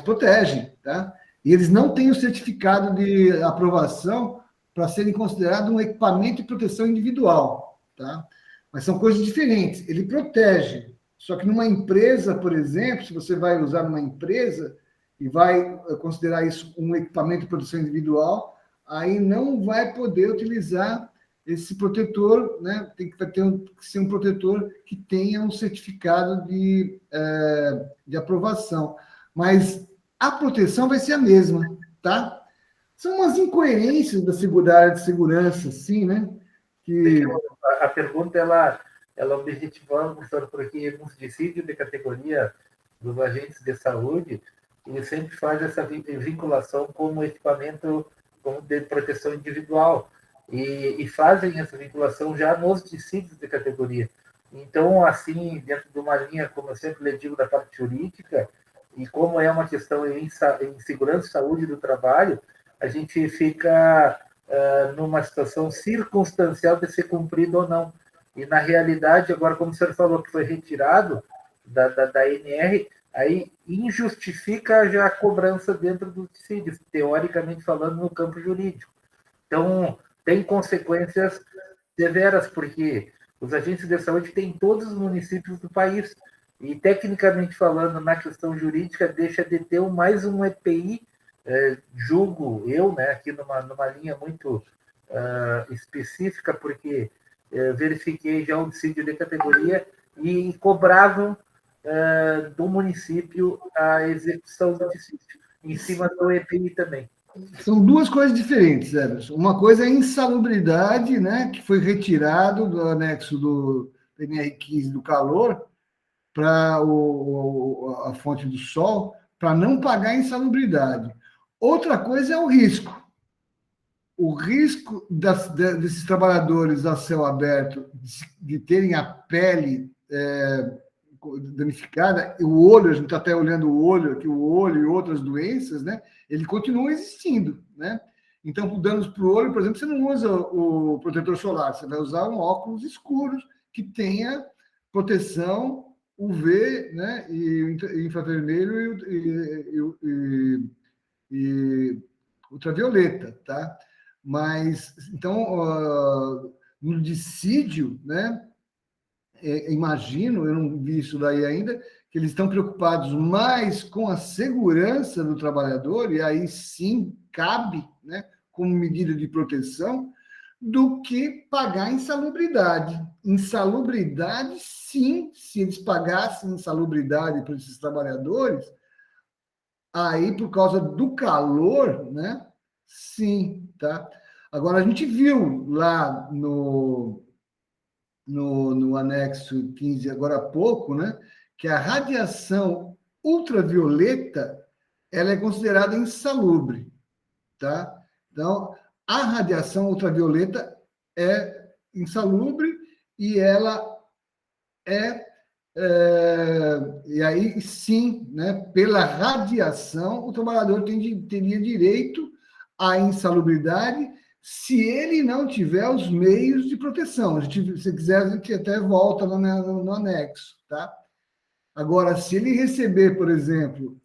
S1: protege, tá? E eles não têm o certificado de aprovação para serem considerados um equipamento de proteção individual, tá? Mas são coisas diferentes. Ele protege, só que numa empresa, por exemplo, se você vai usar numa empresa e vai considerar isso um equipamento de proteção individual, aí não vai poder utilizar esse protetor, né? Vai ter que ser um protetor que tenha um certificado de aprovação. Mas a proteção vai ser a mesma, tá? São umas incoerências da área de segurança, sim, né?
S4: A pergunta, ela objetivando, professor, porque nos dissídios de categoria dos agentes de saúde, ele sempre faz essa vinculação como equipamento de proteção individual. E fazem essa vinculação já nos dissídios de categoria. Então, assim, dentro de uma linha, como eu sempre lhe digo, da parte jurídica, e como é uma questão em segurança e saúde do trabalho, a gente fica numa situação circunstancial de ser cumprido ou não. E, na realidade, agora, como o senhor falou, que foi retirado da ANR, aí injustifica já a cobrança dentro dos dissídios, teoricamente falando, no campo jurídico. Então, tem consequências severas, porque os agentes de saúde têm em todos os municípios do país. E, tecnicamente falando, na questão jurídica, deixa de ter mais um EPI, julgo eu, né, aqui numa linha muito específica, porque verifiquei já o dissídio de categoria e cobravam do município a execução do dissídio, em cima do EPI também.
S1: São duas coisas diferentes, Everson. Uma coisa é a insalubridade, né, que foi retirado do anexo do NR15 do calor para a fonte do sol, para não pagar a insalubridade. Outra coisa é o risco. O risco desses trabalhadores a céu aberto de terem a pele danificada, o olho, a gente está até olhando o olho aqui, o olho e outras doenças, né? Ele continua existindo, né? Então, por danos para o olho, por exemplo, você não usa o protetor solar, você vai usar um óculos escuros que tenha proteção UV, né? E infravermelho e ultravioleta, tá? Mas, então, no dissídio, né? Imagino, eu não vi isso daí ainda, que eles estão preocupados mais com a segurança do trabalhador, e aí sim cabe, né, como medida de proteção, do que pagar insalubridade. Insalubridade, sim, se eles pagassem insalubridade para esses trabalhadores, aí por causa do calor, né, sim, tá? Agora, a gente viu lá no anexo 15, agora há pouco, né, que a radiação ultravioleta ela é considerada insalubre, tá? Então, a radiação ultravioleta é insalubre e ela e aí sim, né, pela radiação, o trabalhador teria direito à insalubridade se ele não tiver os meios de proteção. Se quiser, a gente até volta no anexo, tá? Agora, se ele receber, por exemplo,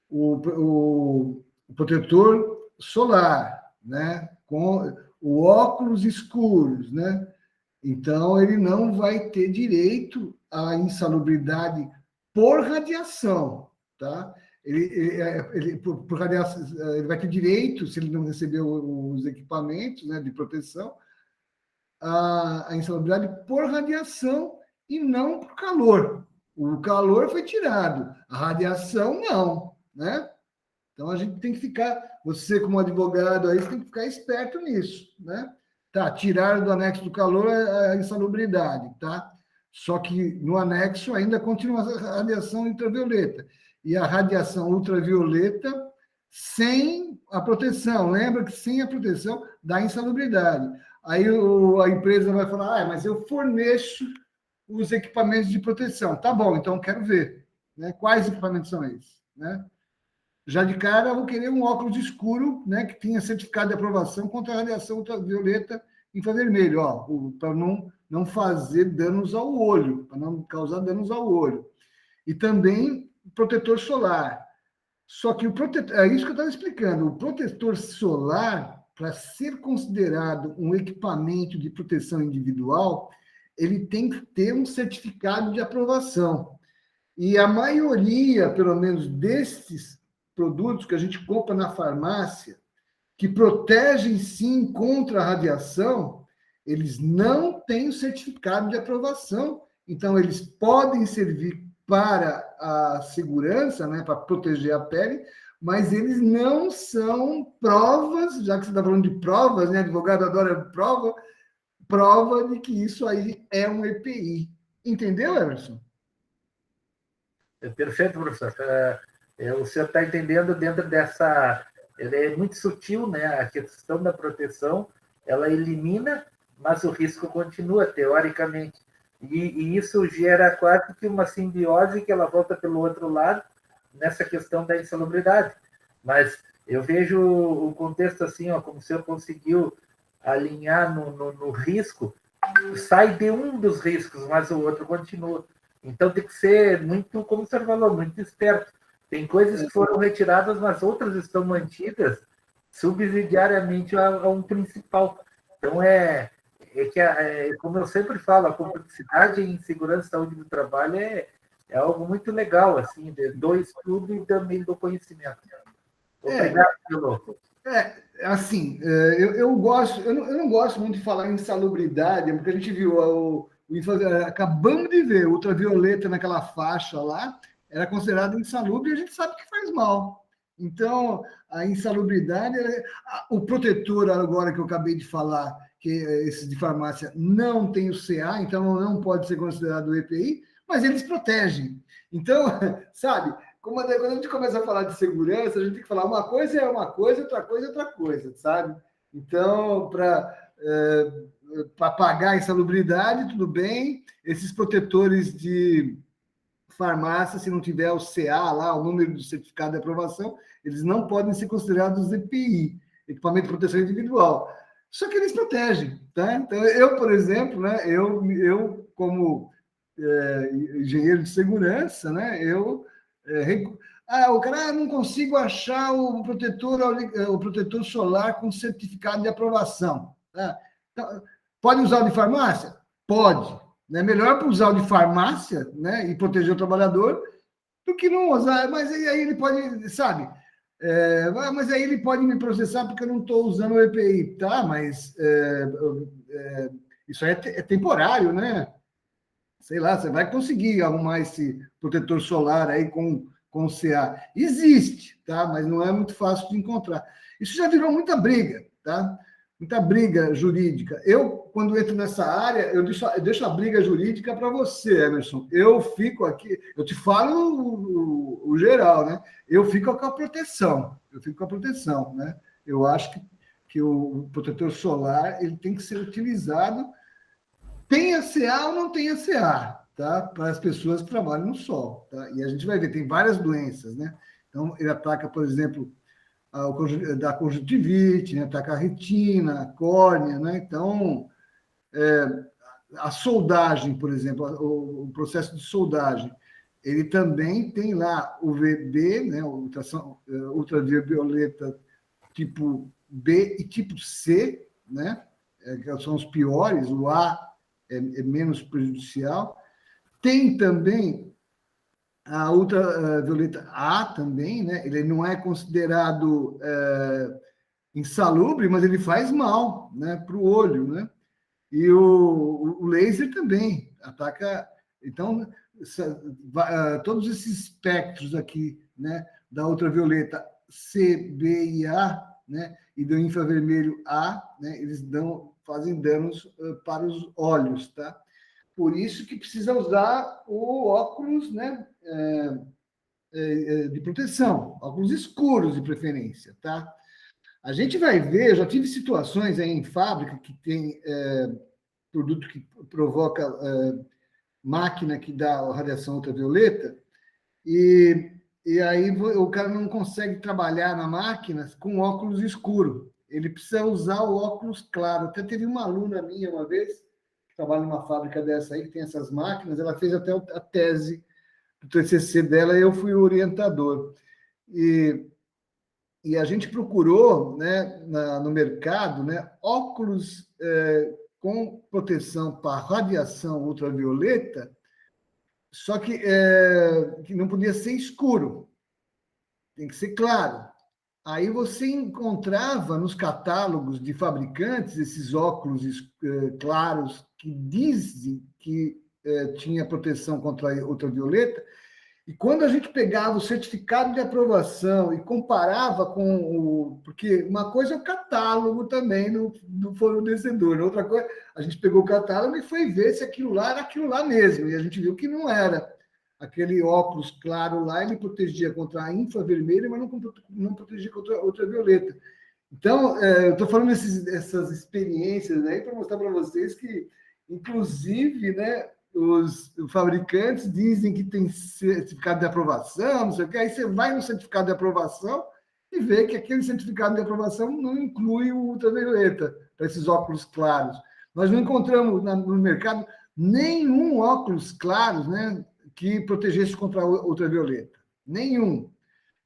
S1: o protetor solar, né, com o óculos escuros, né, Então, ele não vai ter direito à insalubridade por radiação, tá? Por radiação, ele vai ter direito, se ele não receber os equipamentos, né, de proteção, a insalubridade por radiação e não por calor. O calor foi tirado, a radiação não, né? Então, a gente tem que ficar, você como advogado aí, você tem que ficar esperto nisso, né? Tá, tiraram do anexo do calor a insalubridade, tá? Só que no anexo ainda continua a radiação ultravioleta. E a radiação ultravioleta sem a proteção. Lembra que sem a proteção dá insalubridade. Aí a empresa vai falar, mas eu forneço os equipamentos de proteção. Tá bom, então quero ver. Né? Quais equipamentos são esses? Né? Já de cara, eu vou querer um óculos escuro, né, que tenha certificado de aprovação contra a radiação ultravioleta infravermelho, para não fazer danos ao olho, para não causar danos ao olho. E também protetor solar. Só que é isso que eu estava explicando. O protetor solar, para ser considerado um equipamento de proteção individual, ele tem que ter um certificado de aprovação. E a maioria, pelo menos, desses produtos que a gente compra na farmácia, que protegem sim contra a radiação, eles não têm o certificado de aprovação. Então, eles podem servir para a segurança, né, para proteger a pele, mas eles não são provas, já que você está falando de provas, né, advogado adora prova de que isso aí é um EPI. Entendeu, Emerson?
S4: Perfeito, professor. O senhor está entendendo dentro dessa... É muito sutil, né? A questão da proteção, ela elimina, mas o risco continua, teoricamente. E isso gera quase que uma simbiose que ela volta pelo outro lado nessa questão da insalubridade. Mas eu vejo o contexto assim, como o senhor conseguiu alinhar no risco, sai de um dos riscos, mas o outro continua. Então tem que ser muito, como o senhor falou, muito esperto. Tem coisas que foram retiradas, mas outras estão mantidas subsidiariamente a um principal. Então, como eu sempre falo, a complexidade em segurança e saúde do trabalho é algo muito legal, assim, do estudo e também do conhecimento. Obrigado, pelo...
S1: Assim, eu não gosto muito de falar em insalubridade, porque a gente viu acabamos de ver ultravioleta naquela faixa lá, era considerado insalubre e a gente sabe que faz mal. Então, a insalubridade, o protetor agora que eu acabei de falar, que esse de farmácia não tem o CA, então não pode ser considerado EPI, mas eles protegem. Então, sabe, quando a gente começa a falar de segurança, a gente tem que falar uma coisa é uma coisa, outra coisa é outra coisa, sabe? Então, para pagar a insalubridade, tudo bem, esses protetores de farmácia, se não tiver o CA lá, o número do certificado de aprovação, eles não podem ser considerados EPI, equipamento de proteção individual. Só que eles protegem, tá? Então, eu, por exemplo, né, eu como engenheiro de segurança, né, o cara não consigo achar o protetor solar com certificado de aprovação. Tá? Então, pode usar o de farmácia? Pode. É melhor usar o de farmácia, né, e proteger o trabalhador do que não usar. Mas aí ele pode, sabe? Mas aí ele pode me processar porque eu não estou usando o EPI, tá? Mas isso aí é temporário, né? Sei lá, você vai conseguir arrumar esse protetor solar aí com CA. Existe, tá? Mas não é muito fácil de encontrar. Isso já virou muita briga, tá? Muita briga jurídica. Quando entro nessa área, eu deixo a briga jurídica para você, Emerson. Eu fico aqui, eu te falo o geral, né? Eu fico com a proteção. Né? Eu acho que o protetor solar ele tem que ser utilizado, tenha CA ou não tenha CA, tá? Para as pessoas que trabalham no sol. Tá? E a gente vai ver, tem várias doenças, né? Então, ele ataca, por exemplo, da conjuntivite, né? Ataca a retina, a córnea, né? Então, a soldagem, por exemplo, o processo de soldagem, ele também tem lá o UVB, né? Ultravioleta tipo B e tipo C, né? Que são os piores, o A é menos prejudicial. Tem também a ultravioleta A também, né? Ele não é considerado insalubre, mas ele faz mal, né, para o olho, né? E o laser também ataca. Então, todos esses espectros aqui, né, da ultravioleta C, B e A, né, e do infravermelho A, né, eles fazem danos para os olhos, tá? Por isso que precisa usar o óculos, né, de proteção, óculos escuros de preferência, tá? A gente vai ver, eu já tive situações aí em fábrica que tem produto que provoca máquina que dá radiação ultravioleta, e aí o cara não consegue trabalhar na máquina com óculos escuro. Ele precisa usar o óculos claro. Até teve uma aluna minha uma vez, que trabalha numa fábrica dessa aí, que tem essas máquinas, ela fez até a tese do TCC dela e eu fui o orientador. E a gente procurou, né, no mercado, né, óculos com proteção para radiação ultravioleta, só que não podia ser escuro, tem que ser claro. Aí você encontrava nos catálogos de fabricantes esses óculos claros que dizem que tinha proteção contra a ultravioleta, e quando a gente pegava o certificado de aprovação e comparava com o... Porque uma coisa é o catálogo também no fornecedor, outra coisa, a gente pegou o catálogo e foi ver se aquilo lá era aquilo lá mesmo, e a gente viu que não era. Aquele óculos claro lá, ele protegia contra a infravermelha, mas não protegia contra a ultravioleta. Então, eu estou falando essas experiências aí para mostrar para vocês que, inclusive, né, os fabricantes dizem que tem certificado de aprovação, não sei o que, aí você vai no certificado de aprovação e vê que aquele certificado de aprovação não inclui o ultravioleta, para esses óculos claros. Nós não encontramos no mercado nenhum óculos claros, né, que protegesse contra a ultravioleta. Nenhum.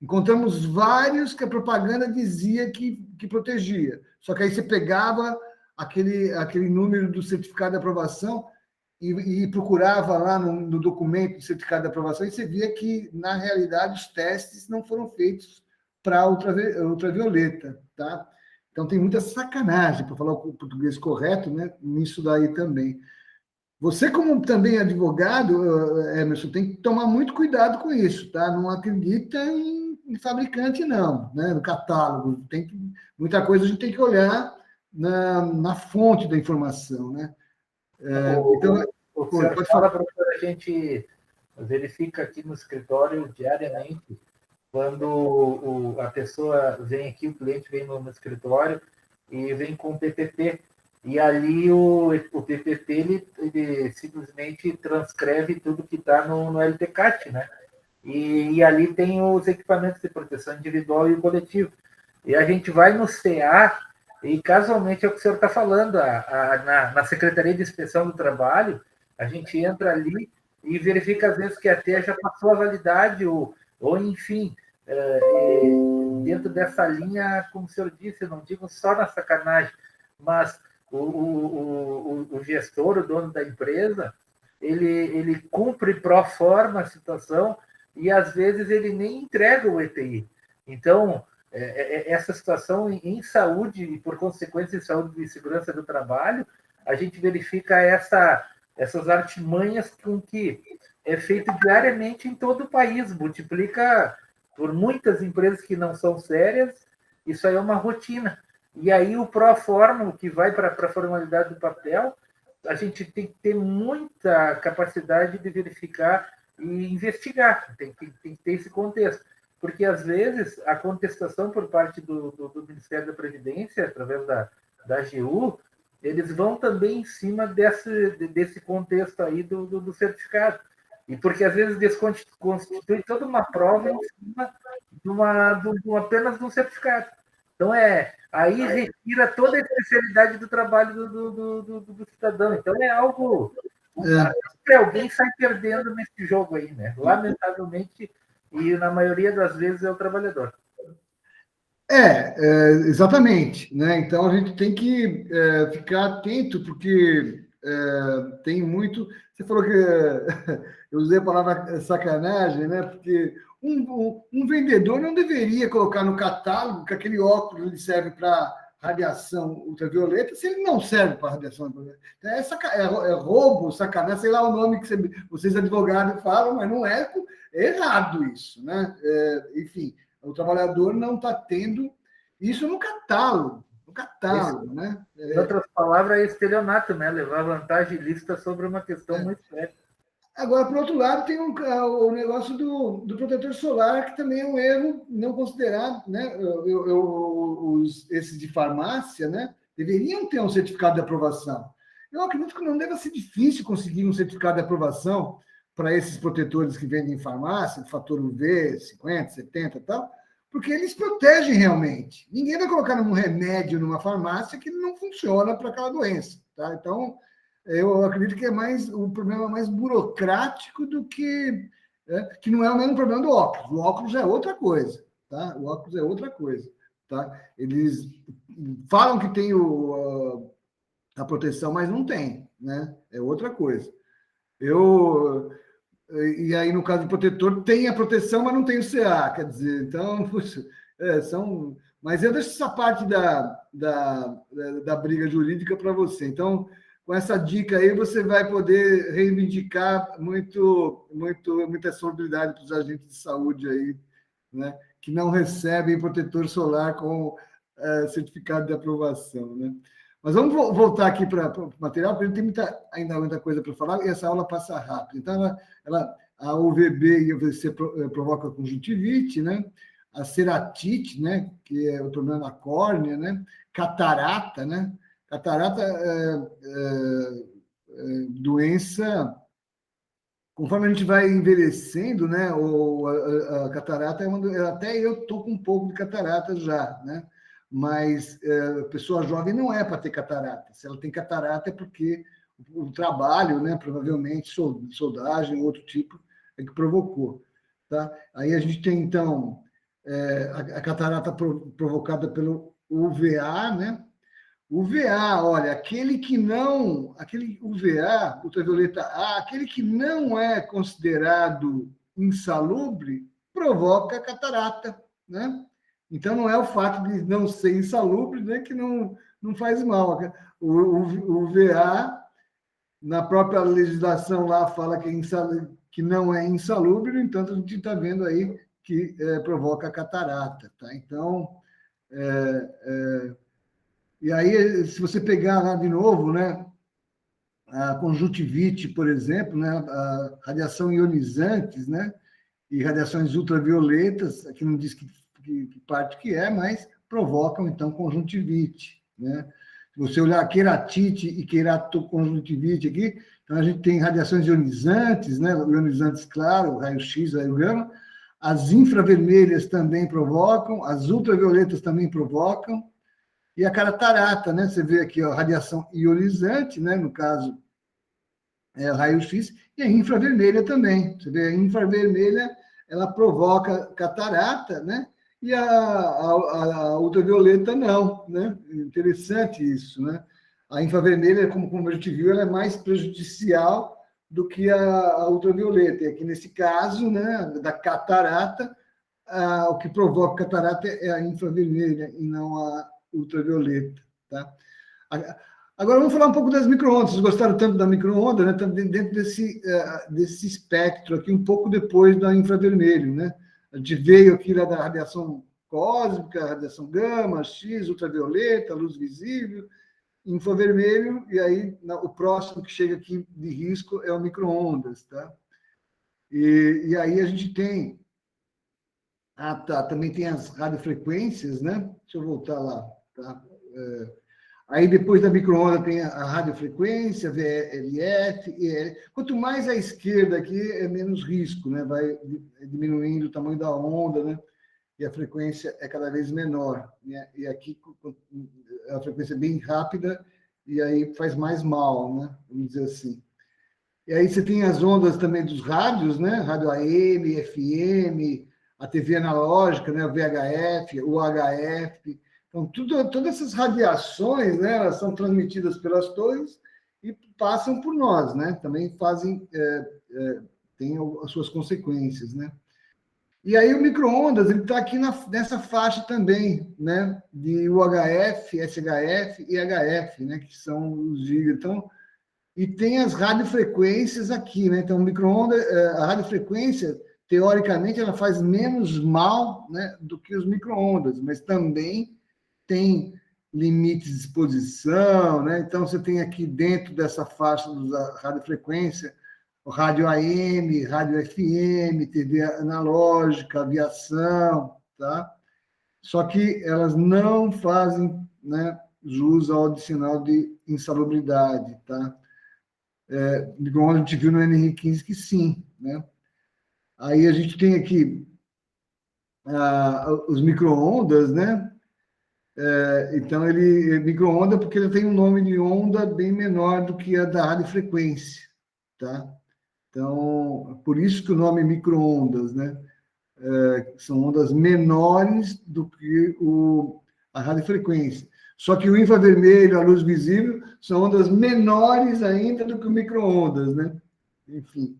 S1: Encontramos vários que a propaganda dizia que protegia. Só que aí você pegava aquele número do certificado de aprovação e procurava lá no documento do certificado de aprovação e você via que, na realidade, os testes não foram feitos para ultravioleta, tá? Então, tem muita sacanagem, para falar o português correto, né, nisso daí também. Você, como também advogado, Emerson, tem que tomar muito cuidado com isso, tá? Não acredita em fabricante, não, né? No catálogo. Muita coisa a gente tem que olhar na fonte da informação, né? Então,
S4: o que você fala, professor, a gente verifica aqui no escritório diariamente, quando a pessoa vem aqui, o cliente vem no escritório e vem com o PPT. E ali o PPT ele simplesmente transcreve tudo que está no LTCAT, né? E ali tem os equipamentos de proteção individual e coletivo. E a gente vai no CA, e casualmente é o que o senhor está falando, na Secretaria de Inspeção do Trabalho, a gente entra ali e verifica às vezes que até já passou a validade, ou enfim, dentro dessa linha, como o senhor disse, eu não digo só na sacanagem, mas o gestor, o dono da empresa, ele cumpre pro forma a situação e às vezes ele nem entrega o EPI. Então, essa situação em saúde e, por consequência, em saúde e segurança do trabalho, a gente verifica essas artimanhas com que é feito diariamente em todo o país, multiplica por muitas empresas que não são sérias, isso aí é uma rotina. E aí o pró-forma, o que vai para a formalidade do papel, a gente tem que ter muita capacidade de verificar e investigar, tem que ter esse contexto. Porque, às vezes, a contestação por parte do Ministério da Previdência, através da AGU, eles vão também em cima desse contexto aí do certificado. E porque, às vezes, desconstitui toda uma prova em cima apenas de um certificado. Então, aí retira toda a especialidade do trabalho do cidadão. Então, é algo... Alguém sai perdendo nesse jogo aí, né? Lamentavelmente, e na maioria das vezes é o trabalhador.
S1: Exatamente, né? Então, a gente tem que ficar atento, porque tem muito... Você falou que eu usei a palavra sacanagem, né? Porque um vendedor não deveria colocar no catálogo que aquele óculos ele serve para radiação ultravioleta se ele não serve para radiação ultravioleta. Então, é roubo, sacanagem, sei lá o nome que vocês advogados falam, mas não é errado isso, né? Enfim, o trabalhador não está tendo isso no catálogo.
S4: Isso,
S1: né?
S4: Em outras palavras, é estelionato, né? Levar vantagem ilícita sobre uma questão muito séria.
S1: Agora, por outro lado, tem o negócio do protetor solar, que também é um erro não considerado, né? Esses de farmácia, né? Deveriam ter um certificado de aprovação. Eu acredito que não deve ser difícil conseguir um certificado de aprovação para esses protetores que vendem em farmácia, fator UV, 50, 70 e tal, porque eles protegem realmente. Ninguém vai colocar um remédio numa farmácia que não funciona para aquela doença, tá? Então, eu acredito que o problema é mais burocrático do que não é o mesmo problema do óculos. O óculos é outra coisa, tá? O óculos é outra coisa, tá? Eles falam que tem a proteção, mas não tem, né? É outra coisa. E aí, no caso do protetor, tem a proteção, mas não tem o CA, quer dizer, então, puxa, mas eu deixo essa parte da briga jurídica para você. Então, com essa dica aí, você vai poder reivindicar muita solidariedade para os agentes de saúde aí, né, que não recebem protetor solar com certificado de aprovação, né? Mas vamos voltar aqui para o material, porque tem ainda muita coisa para falar, e essa aula passa rápido. Então, a UVB e a UVC provoca conjuntivite, né? A ceratite, né? Que é o problema da córnea, né? Catarata, né? Catarata doença, conforme a gente vai envelhecendo, né? A catarata até eu estou com um pouco de catarata já, né? Mas pessoa jovem não é para ter catarata. Se ela tem catarata é porque o trabalho, né? Provavelmente soldagem, outro tipo, é que provocou, tá? Aí a gente tem então a catarata provocada pelo UVA, né? UVA, olha, aquele UVA, ultravioleta A, aquele que não é considerado insalubre, provoca catarata, né? Então, não é o fato de não ser insalubre, né, que não faz mal. O UVA, na própria legislação lá, fala que não é insalubre, no entanto, a gente está vendo aí que provoca catarata, tá? Então, e aí, se você pegar lá de novo, né, a conjuntivite, por exemplo, né, a radiação ionizantes, né, e radiações ultravioletas, aqui não diz que parte que é, mas provocam, então, conjuntivite, né? Se você olhar queratite e queratoconjuntivite aqui, então a gente tem radiações ionizantes, né, ionizantes, claro, raio-x, raio-gama, as infravermelhas também provocam, as ultravioletas também provocam, e a catarata, né? Você vê aqui a radiação ionizante, né? No caso, o raio-x, e a infravermelha também. Você vê a infravermelha, ela provoca catarata, né? E a ultravioleta não, né? Interessante isso, né? A infravermelha, como a gente viu, ela é mais prejudicial do que a ultravioleta. E aqui nesse caso, né, da catarata, o que provoca catarata é a infravermelha e não a ultravioleta, tá? Agora vamos falar um pouco das micro-ondas. Vocês gostaram tanto da micro-onda, né? Estamos dentro desse espectro aqui, um pouco depois da infravermelho, né? A gente veio aqui lá da radiação cósmica, radiação gama, X, ultravioleta, luz visível, infravermelho, e aí o próximo que chega aqui de risco é o micro-ondas, tá? E aí a gente tem... também tem as radiofrequências, né? Deixa eu voltar lá, tá? Aí depois da micro-onda tem a radiofrequência, VLF, EL. Quanto mais à esquerda aqui, é menos risco, né? Vai diminuindo o tamanho da onda, né? E a frequência é cada vez menor, né? E aqui a frequência é bem rápida e aí faz mais mal, né? Vamos dizer assim. E aí você tem as ondas também dos rádios, né? Rádio AM, FM, a TV analógica, né? O VHF, o HF. Então, todas essas radiações, né, elas são transmitidas pelas torres e passam por nós, né? Também fazem, tem as suas consequências, né? E aí o micro-ondas, ele está aqui nessa faixa também, né? De UHF, SHF e HF, né? Que são os gigas. Então, e tem as radiofrequências aqui, né? Então, o micro-ondas, a radiofrequência, teoricamente, ela faz menos mal, né, do que os micro-ondas, mas também tem limites de exposição, né? Então, você tem aqui dentro dessa faixa da radiofrequência o rádio AM, rádio FM, TV analógica, aviação, tá? Só que elas não fazem, né, jus ao sinal de insalubridade, tá? Igual a gente viu no NR15 que sim, né? Aí a gente tem aqui os micro-ondas, né? Então, ele é micro-onda porque ele tem um nome de onda bem menor do que a da radiofrequência, tá? Então, por isso que o nome é micro-ondas, né? São ondas menores do que a radiofrequência. Só que o infravermelho, a luz visível, são ondas menores ainda do que o micro-ondas, né? Enfim.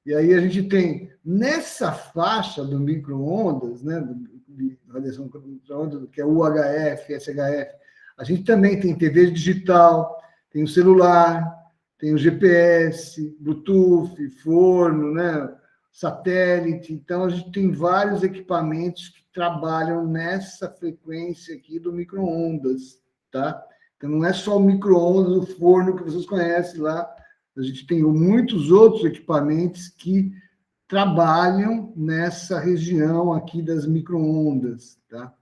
S1: E aí a gente tem, nessa faixa do micro-ondas, né, de radiação micro-ondas, que é UHF, SHF, a gente também tem TV digital, tem o celular, tem o GPS, Bluetooth, forno, né, satélite. Então, a gente tem vários equipamentos que trabalham nessa frequência aqui do micro-ondas, tá? Então, não é só o micro-ondas, o forno que vocês conhecem lá. A gente tem muitos outros equipamentos que trabalham nessa região aqui das micro-ondas, tá?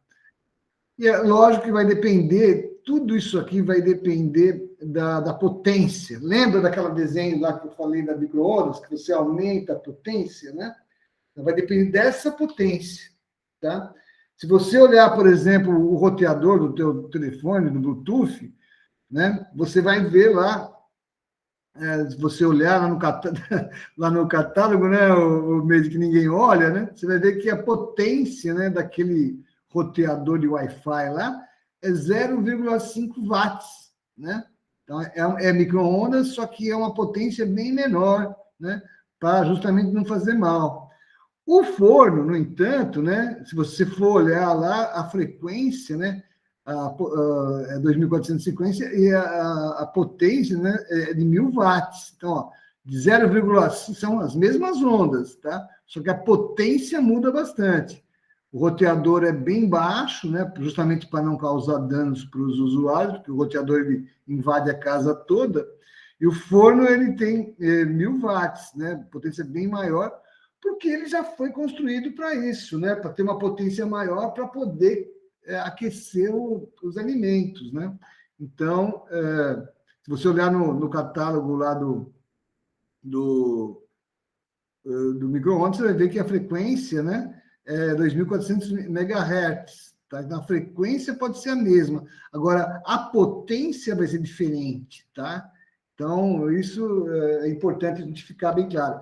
S1: E é lógico que vai depender, tudo isso aqui vai depender da potência. Lembra daquele desenho lá que eu falei da micro-ondas, que você aumenta a potência, né? Então, vai depender dessa potência, tá? Se você olhar, por exemplo, o roteador do teu telefone, do Bluetooth, né? Você vai ver lá, se você olhar lá no catálogo, né? O mês que ninguém olha, né? Você vai ver que a potência, né, daquele roteador de Wi-Fi lá é 0,5 watts, né? Então, é micro-ondas, só que é uma potência bem menor, né? Para justamente não fazer mal. O forno, no entanto, né? Se você for olhar lá, a frequência, né? É 2.450 e a potência, né, é de 1.000 watts. Então, ó, de 0,5 são as mesmas ondas, tá? Só que a potência muda bastante. O roteador é bem baixo, né, justamente para não causar danos para os usuários, porque o roteador ele invade a casa toda, e o forno ele tem 1.000 watts, né, potência bem maior, porque ele já foi construído para isso, né, para ter uma potência maior para poder aquecer os alimentos, né? Então, se você olhar no catálogo lá do micro-ondas, você vai ver que a frequência, né, é 2.400 MHz. Tá? Então, a frequência pode ser a mesma. Agora, a potência vai ser diferente, tá? Então, isso é importante a gente ficar bem claro.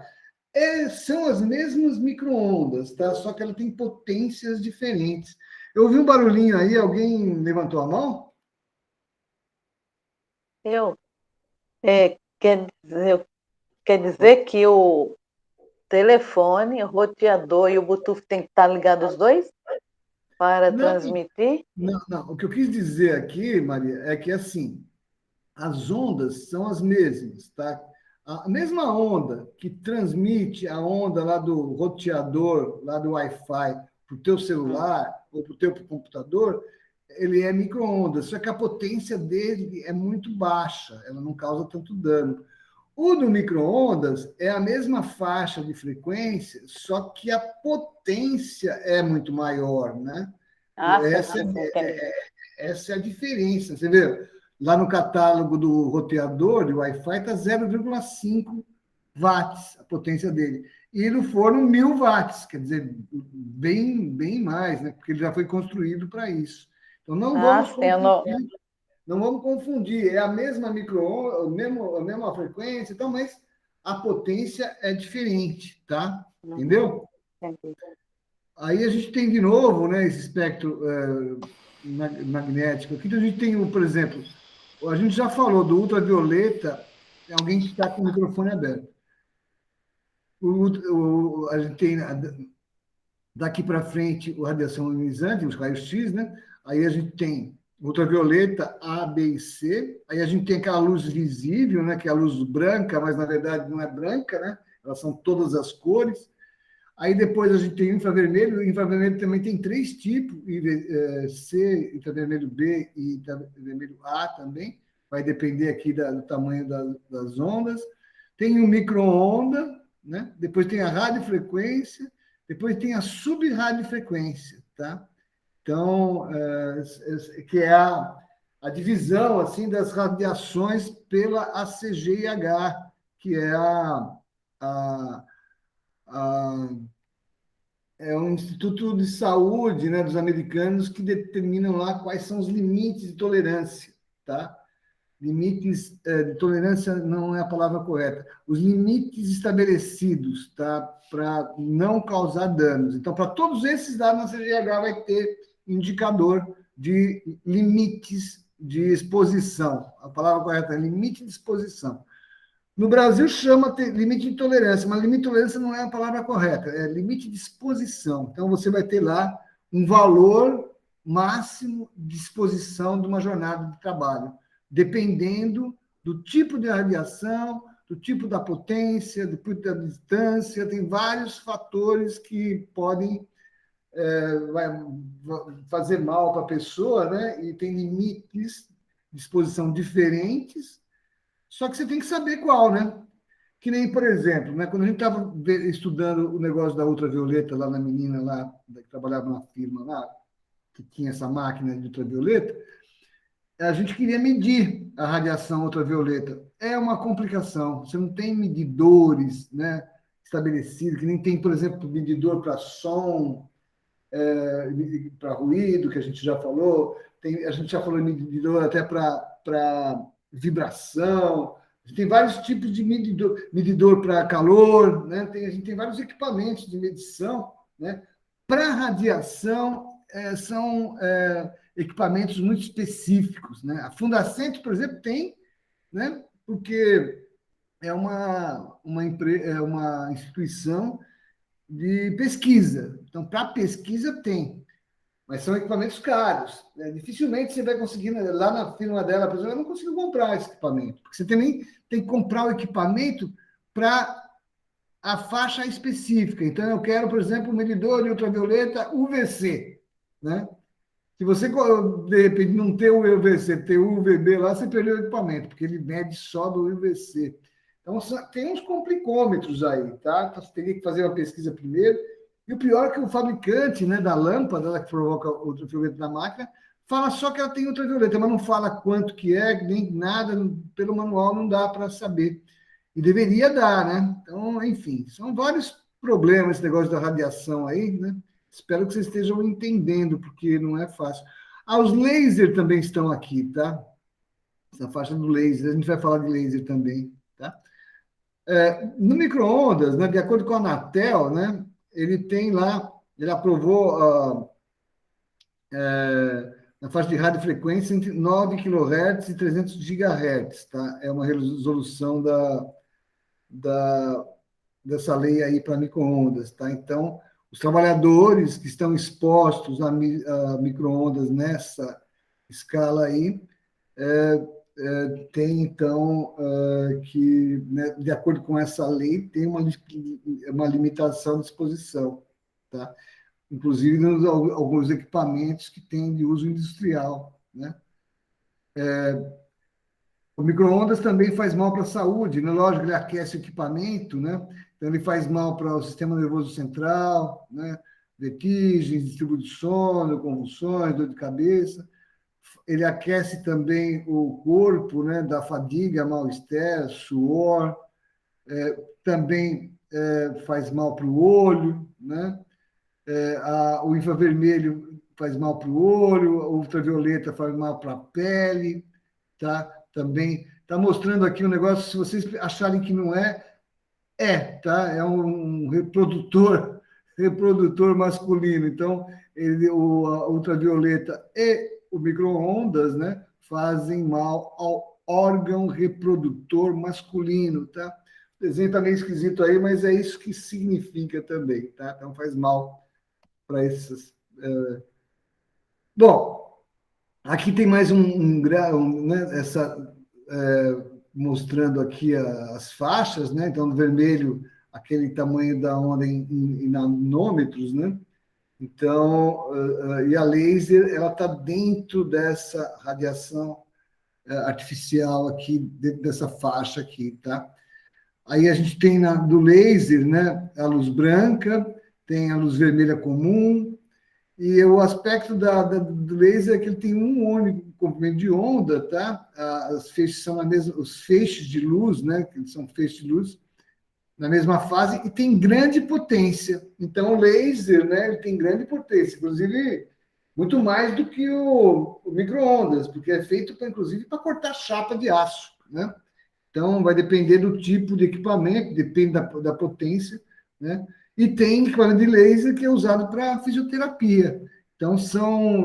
S1: São as mesmas micro-ondas, tá? Só que ela tem potências diferentes. Eu ouvi um barulhinho aí, alguém levantou a mão?
S2: Quer dizer que o telefone, o roteador e o Bluetooth tem que estar ligados os dois para transmitir?
S1: Não. O que eu quis dizer aqui, Maria, é que assim, as ondas são as mesmas, tá? A mesma onda que transmite a onda lá do roteador, lá do Wi-Fi, para o teu celular ou para o teu computador, ele é micro-ondas, só que a potência dele é muito baixa, ela não causa tanto dano. O do micro-ondas é a mesma faixa de frequência, só que a potência é muito maior, né? Essa é a diferença. Você vê, lá no catálogo do roteador de Wi-Fi está 0,5 watts a potência dele. E no forno, 1.000 watts, quer dizer, bem mais, né? Porque ele já foi construído para isso. Então, não vamos confundir. É a mesma micro-onda, a mesma frequência, então, mas a potência é diferente, tá? Entendeu?
S2: Entendi.
S1: Aí a gente tem de novo, né, esse espectro magnético aqui. Então, a gente tem, por exemplo, A gente já falou do ultravioleta, tem alguém que está com o microfone aberto. A gente tem daqui para frente a radiação ionizante, os raios-x, né? Aí a gente tem ultravioleta A, B e C. Aí a gente tem aquela luz visível, né? Que é a luz branca, mas na verdade não é branca, né? Elas são todas as cores. Aí depois a gente tem o infravermelho. O infravermelho também tem 3 tipos: C, infravermelho B e infravermelho A também. Vai depender aqui do tamanho das ondas. Tem o micro-onda, né? Depois tem a radiofrequência, depois tem a subradiofrequência, tá? Então, que é a divisão assim das radiações pela ACGIH, que é é um instituto de saúde, né, dos americanos, que determinam lá quais são os limites de tolerância, tá? Limites de tolerância não é a palavra correta. Os limites estabelecidos, tá? Para não causar danos. Então, para todos esses dados, na CGH vai ter indicador de limites de exposição. A palavra correta é limite de exposição. No Brasil chama limite de tolerância, mas limite de tolerância não é a palavra correta, é limite de exposição. Então, você vai ter lá um valor máximo de exposição de uma jornada de trabalho, dependendo do tipo de radiação, do tipo da potência, do tipo da distância, tem vários fatores que podem fazer mal para a pessoa, né? E tem limites de exposição diferentes, só que você tem que saber qual, né? Que nem, por exemplo, né, quando a gente estava estudando o negócio da ultravioleta lá na menina lá, que trabalhava na firma lá, que tinha essa máquina de ultravioleta, a gente queria medir a radiação ultravioleta. É uma complicação. Você não tem medidores, né, estabelecidos, que nem tem, por exemplo, medidor para som, para ruído, que a gente já falou. A gente já falou em medidor até para vibração. A gente tem vários tipos de medidor para calor, né? A gente tem vários equipamentos de medição, né? Para radiação, são equipamentos muito específicos, né? A Fundacentro, por exemplo, tem, né? Porque é uma instituição de pesquisa. Então, para pesquisa, tem. Mas são equipamentos caros, né? Dificilmente você vai conseguir, lá na firma dela, por exemplo, eu não consigo comprar esse equipamento, porque você também tem que comprar o equipamento para a faixa específica. Então, eu quero, por exemplo, um medidor de ultravioleta UVC, né? Se você, de repente, não ter o UVC, ter o UVB lá, você perdeu o equipamento, porque ele mede só do UVC. Então, tem uns complicômetros aí, tá? Então, você teria que fazer uma pesquisa primeiro. E o pior é que o fabricante, né, da lâmpada, ela que provoca o ultravioleta na máquina, fala só que ela tem ultravioleta, mas não fala quanto que é, nem nada, pelo manual não dá para saber. E deveria dar, né? Então, enfim, são vários problemas esse negócio da radiação aí, né? Espero que vocês estejam entendendo, porque não é fácil. Os lasers também estão aqui, tá? Essa faixa do laser, a gente vai falar de laser também, tá? No micro-ondas, né, de acordo com a Anatel, né, ele tem lá, ele aprovou na faixa de radiofrequência entre 9 kHz e 300 GHz, tá? É uma resolução dessa lei aí para micro-ondas, tá? Então, os trabalhadores que estão expostos a micro-ondas nessa escala aí, tem, então, que, né, de acordo com essa lei, tem uma limitação de exposição, tá? Inclusive nos alguns equipamentos que têm de uso industrial, né? O micro-ondas também faz mal para a saúde, né? Lógico, ele aquece o equipamento, né? Então, ele faz mal para o sistema nervoso central, né? Vertigens, distúrbio de sono, convulsões, dor de cabeça. Ele aquece também o corpo, né? Da fadiga, mal-estar, suor. Também faz mal para o olho, né? O infravermelho faz mal para o olho, o ultravioleta faz mal para a pele, tá? Também está mostrando aqui um negócio, se vocês acharem que não tá? É um reprodutor masculino. Então, o ultravioleta o micro-ondas, né, fazem mal ao órgão reprodutor masculino, tá? O desenho está meio esquisito aí, mas é isso que significa também, tá? Então faz mal para esses. Bom, aqui tem mais um grau, né? Mostrando aqui as faixas, né? Então, no vermelho, aquele tamanho da onda em nanômetros, né? Então, e a laser, ela está dentro dessa radiação artificial aqui, dentro dessa faixa aqui, tá? Aí a gente tem do laser, né? A luz branca, tem a luz vermelha comum, e o aspecto do laser é que ele tem um único comprimento de onda, tá? As feixes são os feixes de luz, né? Que são feixes de luz na mesma fase e tem grande potência. Então, o laser, né? Ele tem grande potência, inclusive muito mais do que o micro-ondas, porque é feito, inclusive, para cortar chapa de aço, né? Então, vai depender do tipo de equipamento, depende da potência, né? E tem equipamento de laser que é usado para fisioterapia. Então,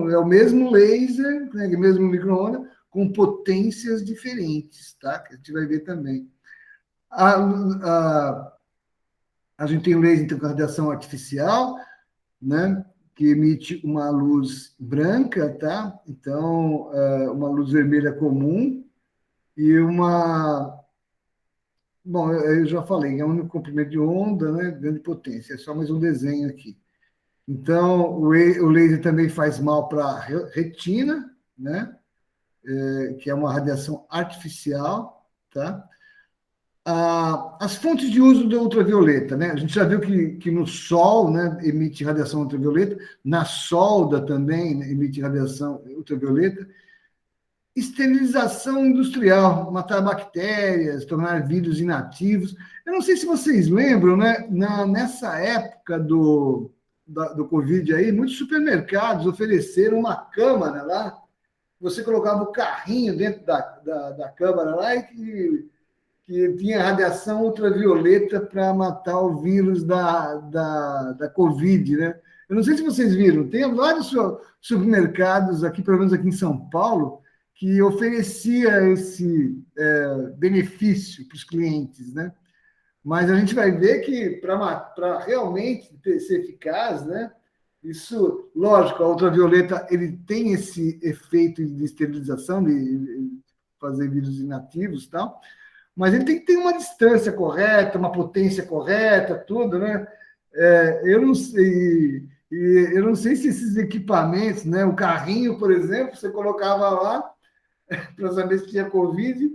S1: é o mesmo laser, né, o mesmo micro-ondas, com potências diferentes, tá? Que a gente vai ver também. A gente tem o laser então, com radiação artificial, né? Que emite uma luz branca, tá? Então, uma luz vermelha comum e uma. Bom, eu já falei, é um único comprimento de onda, né? Grande potência. É só mais um desenho aqui. Então, o laser também faz mal para a retina, né? Que é uma radiação artificial, tá? As fontes de uso da ultravioleta, né? A gente já viu que no Sol, né, emite radiação ultravioleta, na solda também, né, emite radiação ultravioleta. Esterilização industrial, matar bactérias, tornar vírus inativos. Eu não sei se vocês lembram, né? Nessa época do Covid aí, muitos supermercados ofereceram uma câmara lá, você colocava o carrinho dentro da câmara lá e que tinha radiação ultravioleta para matar o vírus da Covid, né? Eu não sei se vocês viram, tem vários supermercados aqui, pelo menos aqui em São Paulo, que oferecia esse benefício para os clientes, né? Mas a gente vai ver que para realmente ser eficaz, né? Isso, lógico, a ultravioleta ele tem esse efeito de esterilização, de fazer vírus inativos e tal, mas ele tem que ter uma distância correta, uma potência correta, tudo, né? Eu não sei, eu não sei se esses equipamentos, né? O carrinho, por exemplo, você colocava lá para saber se tinha Covid,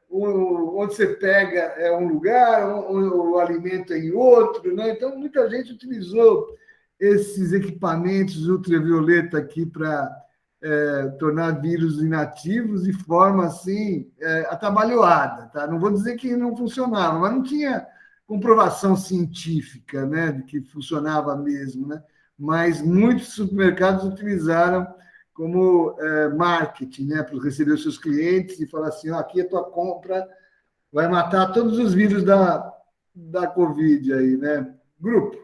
S1: onde você pega é um lugar, o alimento é em outro, né? Então, muita gente utilizou esses equipamentos ultravioleta aqui para tornar vírus inativos de forma assim atabalhoada, tá? Não vou dizer que não funcionava, mas não tinha comprovação científica, né, de que funcionava mesmo, né? Mas muitos supermercados utilizaram como marketing, né, para receber os seus clientes e falar assim, aqui a tua compra vai matar todos os vírus da Covid aí, né? Grupo.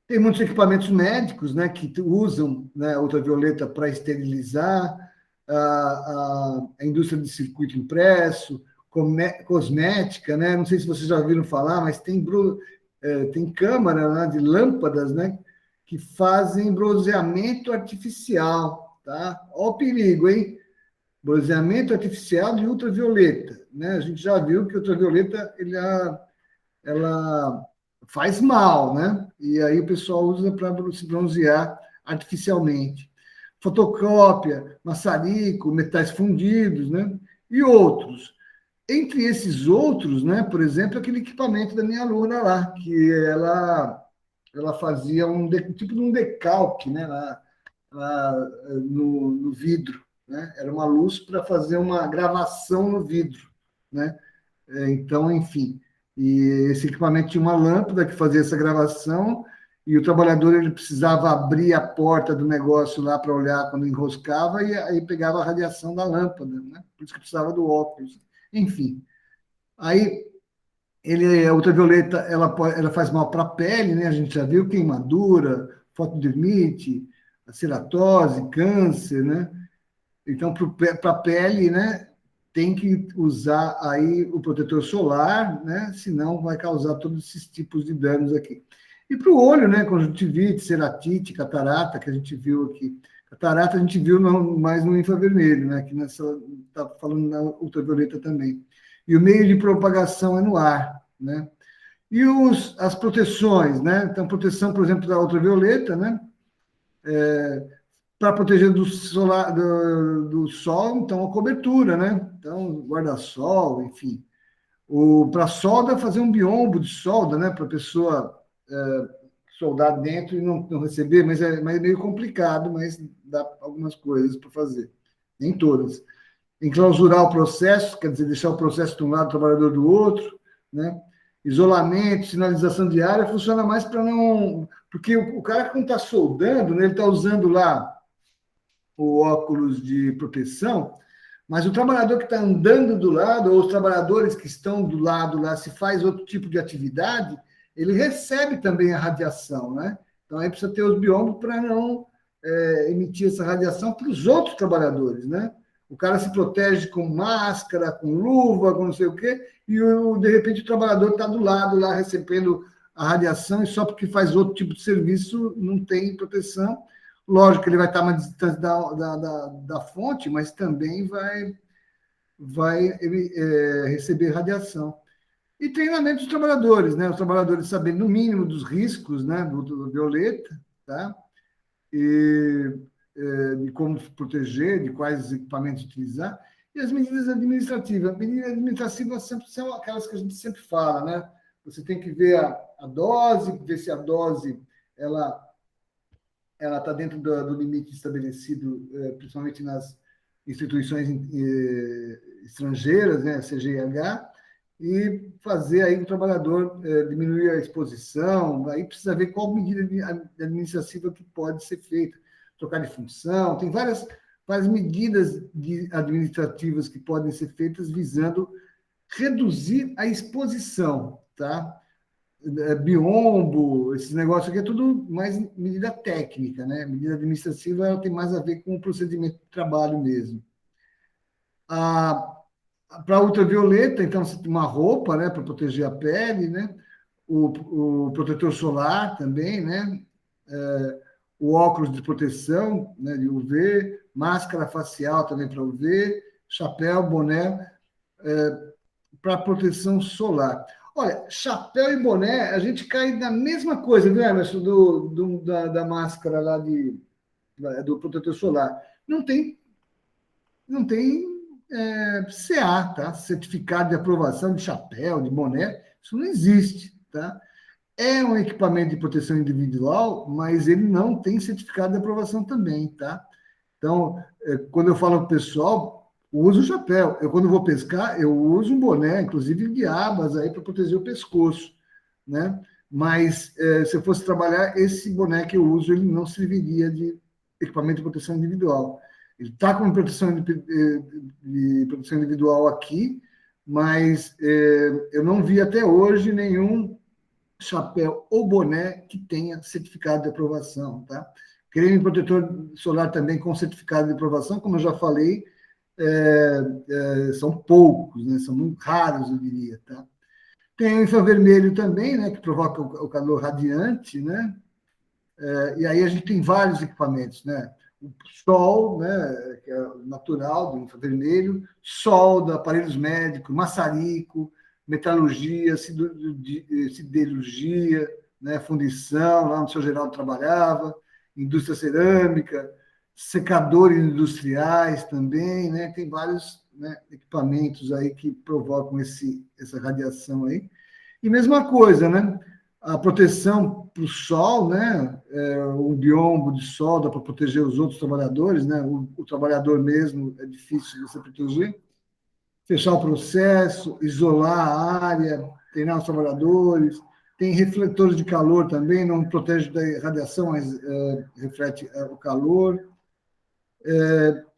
S1: Tem muitos equipamentos médicos, né, que usam, né, ultravioleta para esterilizar, a indústria de circuito impresso, cosmética, né? Não sei se vocês já ouviram falar, mas tem câmara, né, de lâmpadas, né, que fazem bronzeamento artificial, tá? Olha o perigo, hein? Bronzeamento artificial de ultravioleta, né? A gente já viu que a ultravioleta ela faz mal, né? E aí o pessoal usa para se bronzear artificialmente. Fotocópia, maçarico, metais fundidos, né? E outros. Entre esses outros, né? Por exemplo, aquele equipamento da minha aluna lá, que ela fazia tipo de um decalque, né? Lá no vidro, né? Era uma luz para fazer uma gravação no vidro, né? Então, enfim, e esse equipamento tinha uma lâmpada que fazia essa gravação e o trabalhador ele precisava abrir a porta do negócio lá para olhar quando enroscava e aí pegava a radiação da lâmpada, né? Por isso que precisava do óculos. Enfim, aí a ultravioleta ela faz mal para a pele, né? A gente já viu queimadura, fotodermite, a ceratose, câncer, né? Então, para a pele, né, tem que usar aí o protetor solar, né? Senão vai causar todos esses tipos de danos aqui. E para o olho, né? Conjuntivite, ceratite, catarata, que a gente viu aqui. Catarata a gente viu mais no infravermelho, né? Que está falando na ultravioleta também. E o meio de propagação é no ar, né? E as proteções, né? Então, proteção, por exemplo, da ultravioleta, né? Para proteger do sol, então, a cobertura, né? Então, guarda-sol, enfim. Para solda, fazer um biombo de solda, né? Para a pessoa soldar dentro e não receber, mas é meio complicado, mas dá algumas coisas para fazer. Nem todas. Enclausurar o processo, quer dizer, deixar o processo de um lado, o trabalhador do outro, né? Isolamento, sinalização de área, funciona mais para não... Porque o cara que não está soldando, né, ele está usando lá o óculos de proteção, mas o trabalhador que está andando do lado, ou os trabalhadores que estão do lado lá, se faz outro tipo de atividade, ele recebe também a radiação, né? Então, aí precisa ter os biombos para não emitir essa radiação para os outros trabalhadores, né? O cara se protege com máscara, com luva, com não sei o quê, e de repente o trabalhador está do lado lá recebendo a radiação e só porque faz outro tipo de serviço não tem proteção. Lógico que ele vai estar mais distante da fonte, mas também vai receber radiação. E treinamento dos trabalhadores, né? Os trabalhadores sabendo no mínimo dos riscos, né, do violeta, tá? E de como se proteger, de quais equipamentos utilizar, e as medidas administrativas. As medidas administrativas sempre são aquelas que a gente sempre fala, né? Você tem que ver a dose, ver se a dose ela está dentro do limite estabelecido, principalmente nas instituições estrangeiras, né, CGIH, e fazer aí o trabalhador diminuir a exposição, aí precisa ver qual medida administrativa que pode ser feita, trocar de função, tem várias medidas administrativas que podem ser feitas visando reduzir a exposição, tá? Biombo, esses negócios aqui é tudo mais medida técnica, né? Medida administrativa ela tem mais a ver com o procedimento de trabalho mesmo. Para ultravioleta, então, você tem uma roupa, né, para proteger a pele, né? O protetor solar também, né? O óculos de proteção, né, de UV, máscara facial também para UV, chapéu, boné para proteção solar. Olha, chapéu e boné, a gente cai na mesma coisa, viu, Emerson, da máscara lá do protetor solar. Não tem CA, tá? Certificado de aprovação de chapéu, de boné, isso não existe, tá? É um equipamento de proteção individual, mas ele não tem certificado de aprovação também, tá? Então, quando eu falo para o pessoal, uso o chapéu. Eu, quando vou pescar, eu uso um boné, inclusive de abas, aí para proteger o pescoço, né? Mas, se eu fosse trabalhar, esse boné que eu uso, ele não serviria de equipamento de proteção individual. Ele está com proteção de proteção individual aqui, mas eu não vi até hoje nenhum chapéu ou boné que tenha certificado de aprovação, tá? Creme protetor solar também com certificado de aprovação, como eu já falei, são poucos, né? São muito raros, eu diria, tá? Tem o infravermelho também, né? Que provoca o calor radiante, né? E aí a gente tem vários equipamentos, né? O sol, né? Que é natural do infravermelho, solda, aparelhos médicos, maçarico, metalurgia, siderurgia, né? Fundição, lá no seu Geraldo trabalhava, indústria cerâmica, secadores industriais também, né? Tem vários, né, equipamentos aí que provocam essa radiação aí. E mesma coisa, né? A proteção para o sol, né? O biombo de solda para proteger os outros trabalhadores, né? O trabalhador mesmo é difícil você proteger. Fechar o processo, isolar a área, treinar os trabalhadores. Tem refletores de calor também, não protege da radiação, mas reflete o calor.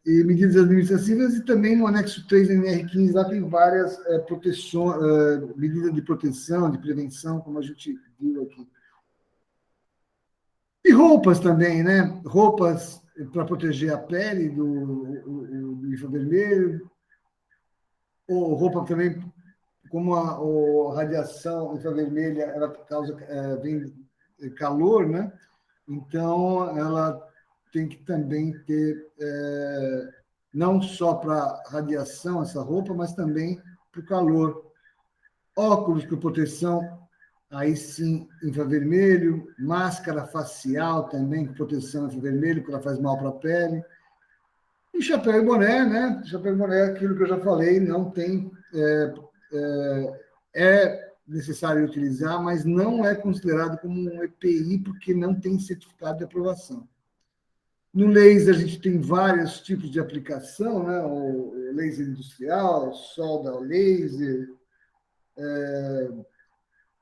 S1: E medidas administrativas, e também no anexo 3 da NR15, lá tem várias proteções, medidas de proteção, de prevenção, como a gente viu aqui. E roupas também, né? Roupas para proteger a pele do infravermelho, ou roupa também, como a radiação infravermelha, ela causa vem calor, né? Então, ela tem que também ter, não só para radiação, essa roupa, mas também para o calor. Óculos com proteção, aí sim, infravermelho, máscara facial também com proteção infravermelho, porque ela faz mal para a pele. E chapéu e boné, né? Chapéu e boné, aquilo que eu já falei, não tem. É necessário utilizar, mas não é considerado como um EPI, porque não tem certificado de aprovação. No laser, a gente tem vários tipos de aplicação, né? O laser industrial, solda laser,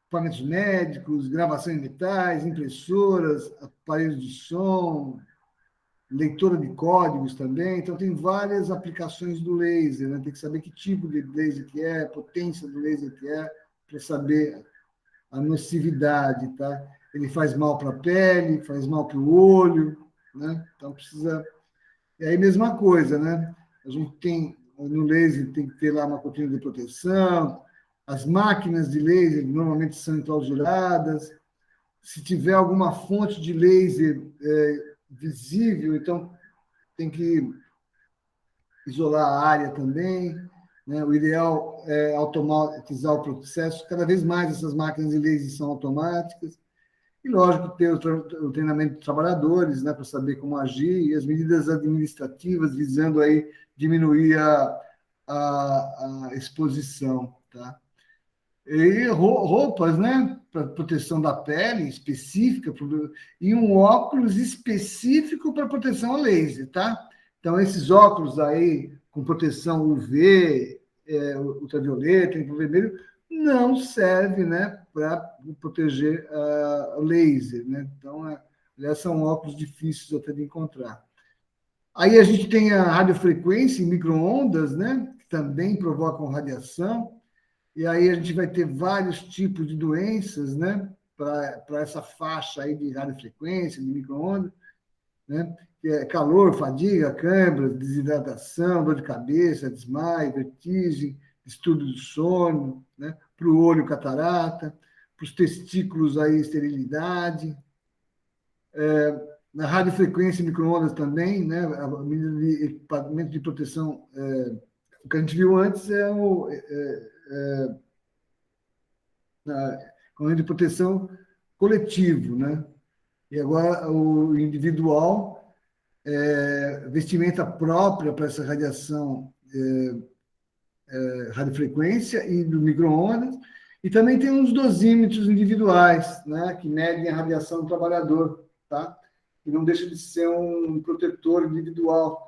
S1: equipamentos médicos, gravação em metais, impressoras, aparelhos de som, leitora de códigos também. Então, tem várias aplicações do laser, né? Tem que saber que tipo de laser que é, a potência do laser que é, para saber a nocividade, tá? Ele faz mal para a pele, faz mal para o olho, né? Então, precisa... E aí, mesma coisa, né? A gente tem, no laser, tem que ter lá uma cortina de proteção, as máquinas de laser normalmente são enclausuradas, se tiver alguma fonte de laser visível, então tem que isolar a área também, né? O ideal é automatizar o processo, cada vez mais essas máquinas de laser são automáticas, e, lógico, ter o treinamento dos trabalhadores, né, para saber como agir, e as medidas administrativas visando aí diminuir a exposição, tá? E roupas, né, para proteção da pele específica, e um óculos específico para proteção a laser, tá? Então, esses óculos aí com proteção UV, ultravioleta, infravermelho, não serve, né, para proteger laser, né? Então, aliás, são óculos difíceis até de encontrar. Aí a gente tem a radiofrequência e micro-ondas, né, que também provocam radiação. E aí a gente vai ter vários tipos de doenças, né, para essa faixa aí de radiofrequência, de micro-ondas, né, que é calor, fadiga, câimbra, desidratação, dor de cabeça, desmaio, vertigem, distúrbio do sono, né, para o olho, catarata, para os testículos, aí, esterilidade. Na radiofrequência e micro-ondas também, né, a medida de equipamento de proteção, o que a gente viu antes é o... com de proteção coletivo, né? E agora o individual, vestimenta própria para essa radiação, radiofrequência e do micro-ondas, e também tem uns dosímetros individuais, né? Que medem a radiação do trabalhador, tá? E não deixa de ser um protetor individual,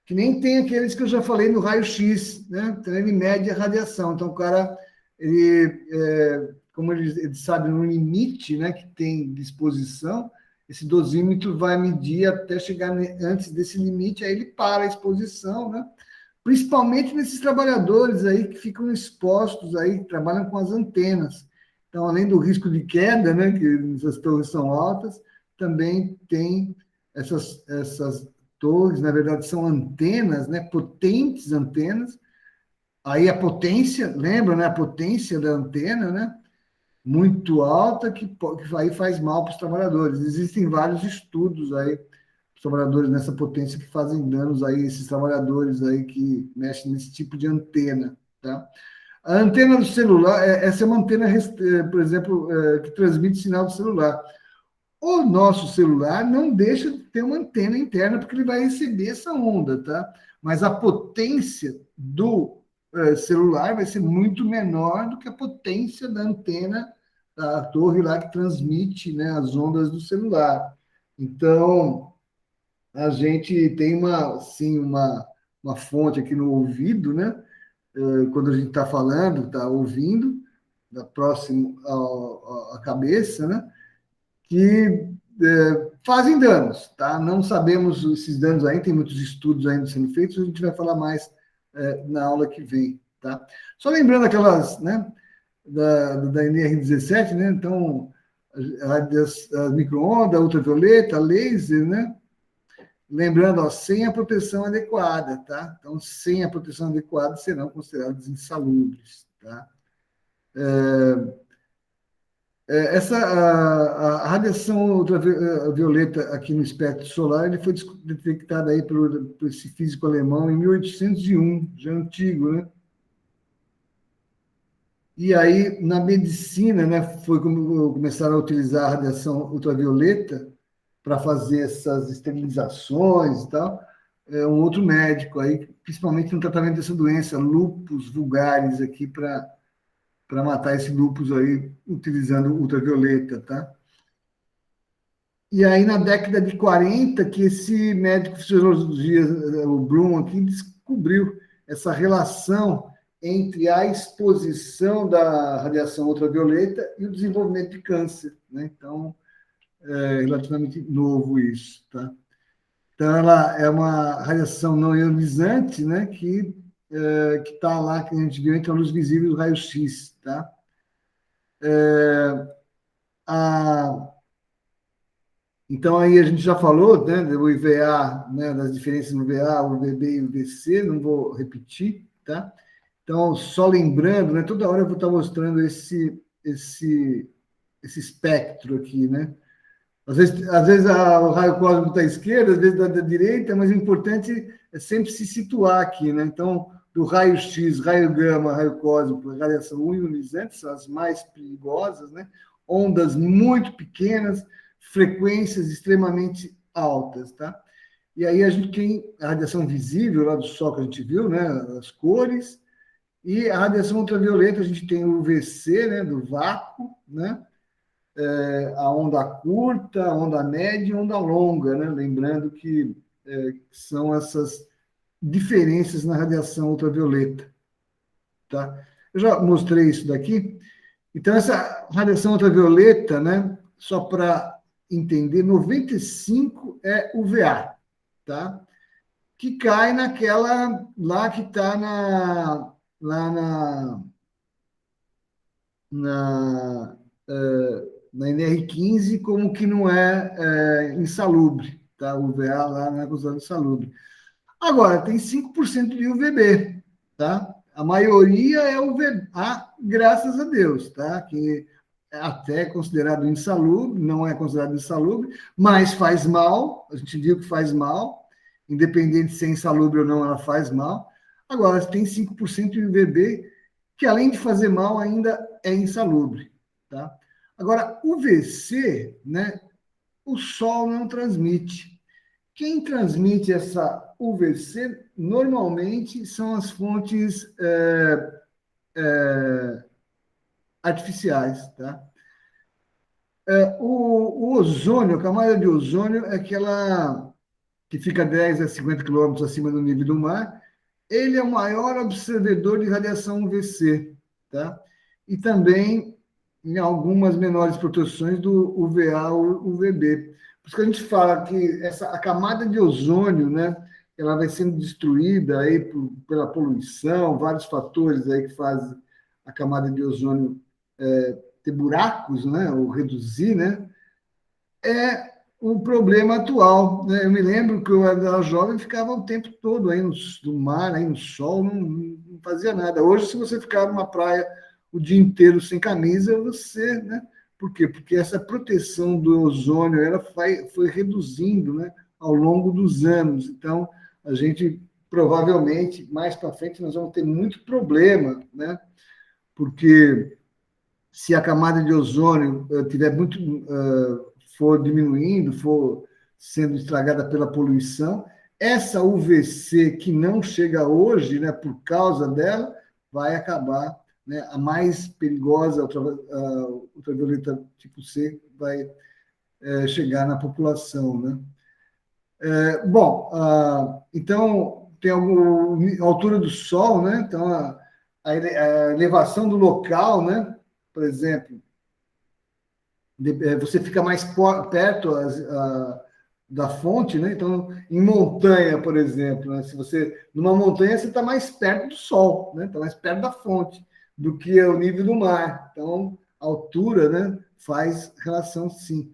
S1: que nem tem aqueles que eu já falei no raio-x, né? Então, ele mede a radiação. Então, o cara, como ele sabe no limite, né, que tem de exposição, esse dosímetro vai medir até chegar antes desse limite, aí ele para a exposição, né? Principalmente nesses trabalhadores aí que ficam expostos aí, que trabalham com as antenas. Então, além do risco de queda, né, que essas torres são altas, também tem essas torres, na verdade, são antenas, né, potentes antenas. Aí a potência, lembra, né, a potência da antena, né, muito alta, que aí faz mal para os trabalhadores. Existem vários estudos aí, os trabalhadores nessa potência que fazem danos aí, esses trabalhadores aí que mexem nesse tipo de antena, tá? A antena do celular, essa é uma antena, por exemplo, que transmite sinal do celular. O nosso celular não deixa de ter uma antena interna, porque ele vai receber essa onda, tá? Mas a potência do celular vai ser muito menor do que a potência da antena da torre lá que transmite, né, as ondas do celular. Então, a gente tem uma fonte aqui no ouvido, né? Quando a gente está falando, está ouvindo, próximo à cabeça, né? Que fazem danos, tá? Não sabemos esses danos ainda, tem muitos estudos ainda sendo feitos, a gente vai falar mais na aula que vem, tá? Só lembrando aquelas, né, da NR17, né? Então, a micro-ondas, ultravioleta, laser, né? Lembrando, ó, sem a proteção adequada, tá? Então, sem a proteção adequada, serão considerados insalubres, tá? A radiação ultravioleta aqui no espectro solar ele foi detectada aí por esse físico alemão em 1801, já antigo, né? E aí, na medicina, né, foi como começaram a utilizar a radiação ultravioleta para fazer essas esterilizações e tal. Um outro médico aí, principalmente no tratamento dessa doença, lúpus vulgaris aqui para matar esse lúpus aí utilizando ultravioleta, tá? E aí, na década de 40, que esse médico fisiologia, o Bloom aqui, descobriu essa relação entre a exposição da radiação ultravioleta e o desenvolvimento de câncer, né? Então, é relativamente novo isso, tá? Então, ela é uma radiação não ionizante, né? Que está lá, que a gente viu entre a luz visível e o raio-x, tá? Então, aí a gente já falou, né, do IVA, né, das diferenças no IVA, o UVB e o UVC, não vou repetir, tá? Então, só lembrando, né, toda hora eu vou estar mostrando esse espectro aqui, né? Às vezes o raio cósmico está à esquerda, às vezes da direita, mas o importante é sempre se situar aqui, né? Então, do raio X, raio gama, raio cósmico, radiação ionizante, são as mais perigosas, né? Ondas muito pequenas, frequências extremamente altas, tá? E aí a gente tem a radiação visível lá do Sol que a gente viu, né? As cores, e a radiação ultravioleta, a gente tem o UVC, né? Do vácuo, né? A onda curta, a onda média e a onda longa, né? Lembrando que são essas diferenças na radiação ultravioleta, tá? Eu já mostrei isso daqui. Então, essa radiação ultravioleta, né? Só para entender, 95 é UVA, tá? Que cai naquela lá que está lá na, na NR15 como que não é insalubre, tá? O UVA lá não é considerado insalubre. Agora, tem 5% de UVB, tá? A maioria é UVA, graças a Deus, tá? Que é até considerado insalubre, não é considerado insalubre, mas faz mal, a gente viu que faz mal, independente de ser insalubre ou não, ela faz mal. Agora, tem 5% de UVB, que além de fazer mal, ainda é insalubre, tá? Agora, UVC, né? O Sol não transmite. Quem transmite essa UVC normalmente são as fontes artificiais, tá? O ozônio, a camada de ozônio é aquela que fica 10 a 50 quilômetros acima do nível do mar. Ele é o maior absorvedor de radiação UVC, tá? E também em algumas menores proporções do UVA ou UVB. Por isso que a gente fala que a camada de ozônio, né, ela vai sendo destruída aí pela poluição, vários fatores aí que fazem a camada de ozônio ter buracos, né, ou reduzir, né, é o problema atual, né? Eu me lembro que eu era jovem, ficava o tempo todo aí no mar, aí no sol, não fazia nada. Hoje, se você ficar numa praia o dia inteiro sem camisa, você, né? Por quê? Porque essa proteção do ozônio ela foi reduzindo, né, ao longo dos anos. Então, a gente provavelmente mais para frente nós vamos ter muito problema, né? Porque se a camada de ozônio tiver muito for diminuindo, for sendo estragada pela poluição, essa UVC que não chega hoje, né, por causa dela, vai acabar, né, a mais perigosa, a ultravioleta tipo C, vai chegar na população, né? Bom, então tem a altura do Sol, né? Então a elevação do local, né? Por exemplo, você fica mais perto da fonte, né? Então, em montanha, por exemplo, né? Se você numa montanha você está mais perto do Sol, né? Está mais perto da fonte do que o nível do mar. Então, a altura, né? faz relação, sim.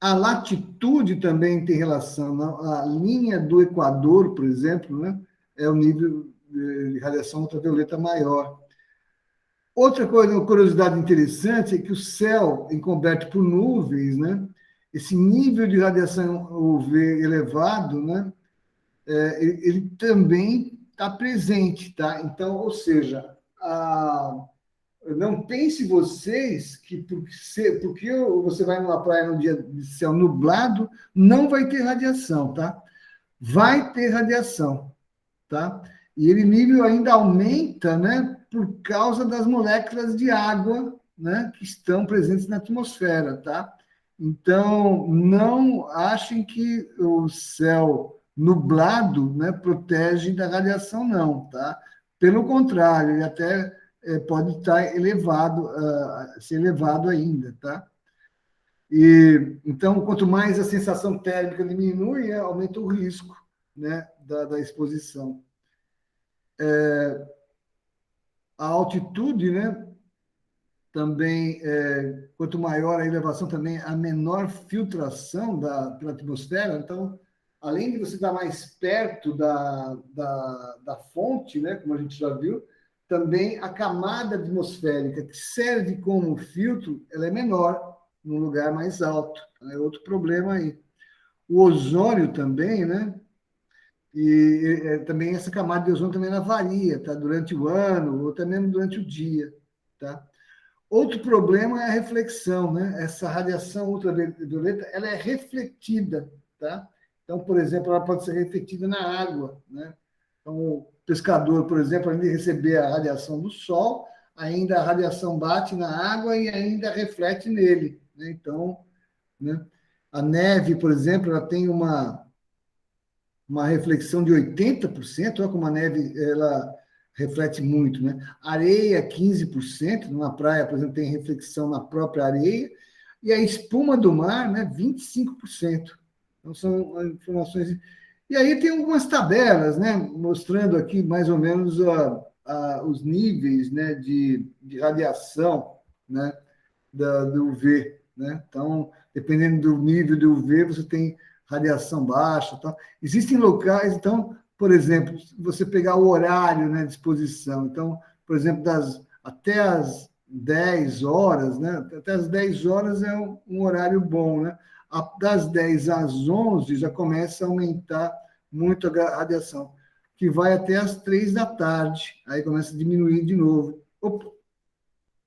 S1: A latitude também tem relação. A linha do Equador, por exemplo, né, é o nível de radiação ultravioleta maior. Outra coisa, uma curiosidade interessante é que o céu encoberto por nuvens, né, esse nível de radiação UV elevado, né, ele também está presente, tá? Então, ou seja, não pense vocês que porque você vai numa praia num dia de céu nublado, não vai ter radiação, tá? Vai ter radiação, tá? E ele nível ainda aumenta, né, por causa das moléculas de água, né, que estão presentes na atmosfera, tá? Então, não achem que o céu nublado, né, protege da radiação, não, tá? Pelo contrário, ele até pode estar elevado, ser elevado ainda, tá? E, então, quanto mais a sensação térmica diminui, aumenta o risco, né, da exposição. A altitude, né, também, quanto maior a elevação, também a menor filtração pela atmosfera. Então, além de você estar mais perto da fonte, né, como a gente já viu, também a camada atmosférica que serve como filtro, ela é menor num lugar mais alto. É outro problema aí. O ozônio também, né? E também essa camada de ozônio também ela varia, tá? Durante o ano ou até mesmo durante o dia, tá? Outro problema é a reflexão, né? Essa radiação ultravioleta, ela é refletida, tá? Então, por exemplo, ela pode ser refletida na água, né? Então, o pescador, por exemplo, além de receber a radiação do sol, ainda a radiação bate na água e ainda reflete nele, né? Então, né? A neve, por exemplo, ela tem uma reflexão de 80%, olha como a neve ela reflete muito, né? Areia, 15%, numa praia, por exemplo, tem reflexão na própria areia, e a espuma do mar, né, 25%. Então, são informações. E aí tem algumas tabelas, né, mostrando aqui mais ou menos os níveis, né, de radiação, né, do UV, né? Então, dependendo do nível do UV, você tem radiação baixa, tal. Existem locais, então, por exemplo, você pegar o horário, né, de exposição. Então, por exemplo, até as 10 horas, né? Até as 10 horas é um horário bom, né? Das 10 às 11 já começa a aumentar muito a radiação, que vai até as 3 da tarde, aí começa a diminuir de novo. Opa!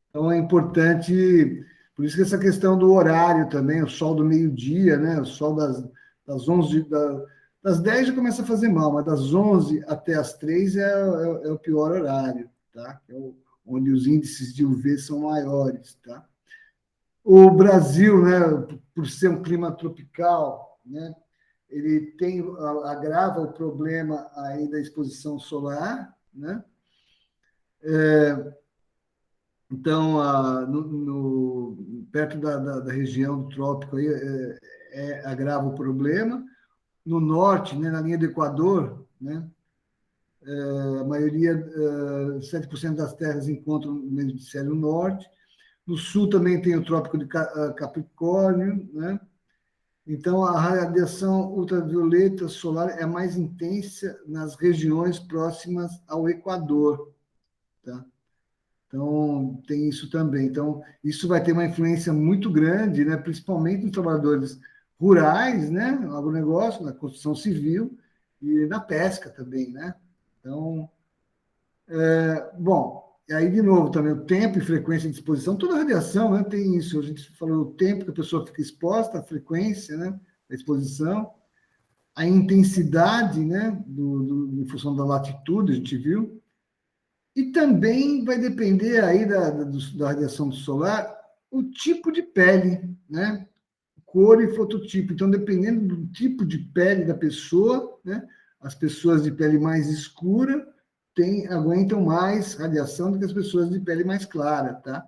S1: Então é importante, por isso que essa questão do horário também, o sol do meio-dia, né? O sol das 11, das 10 já começa a fazer mal, mas das 11 até as 3 é o pior horário, tá? Onde os índices de UV são maiores, tá? O Brasil, né, por ser um clima tropical, né, ele agrava o problema aí da exposição solar, né? Então, perto da região do trópico aí, agrava o problema. No norte, né, na linha do Equador, né, a maioria, 7% das terras encontram no hemisfério norte. No sul também tem o trópico de Capricórnio, né? Então, a radiação ultravioleta solar é mais intensa nas regiões próximas ao Equador, tá? Então, tem isso também. Então, isso vai ter uma influência muito grande, né? Principalmente nos trabalhadores rurais, né? No agronegócio, na construção civil e na pesca também, né? Então, bom, e aí, de novo, também o tempo e frequência de exposição, toda radiação, né? Tem isso. A gente falou o tempo que a pessoa fica exposta, a frequência, né? Da exposição, a intensidade, né? Em função da latitude, a gente viu. E também vai depender aí da radiação solar o tipo de pele, né? Cor e fototipo. Então, dependendo do tipo de pele da pessoa, né? As pessoas de pele mais escura aguentam mais radiação do que as pessoas de pele mais clara, tá?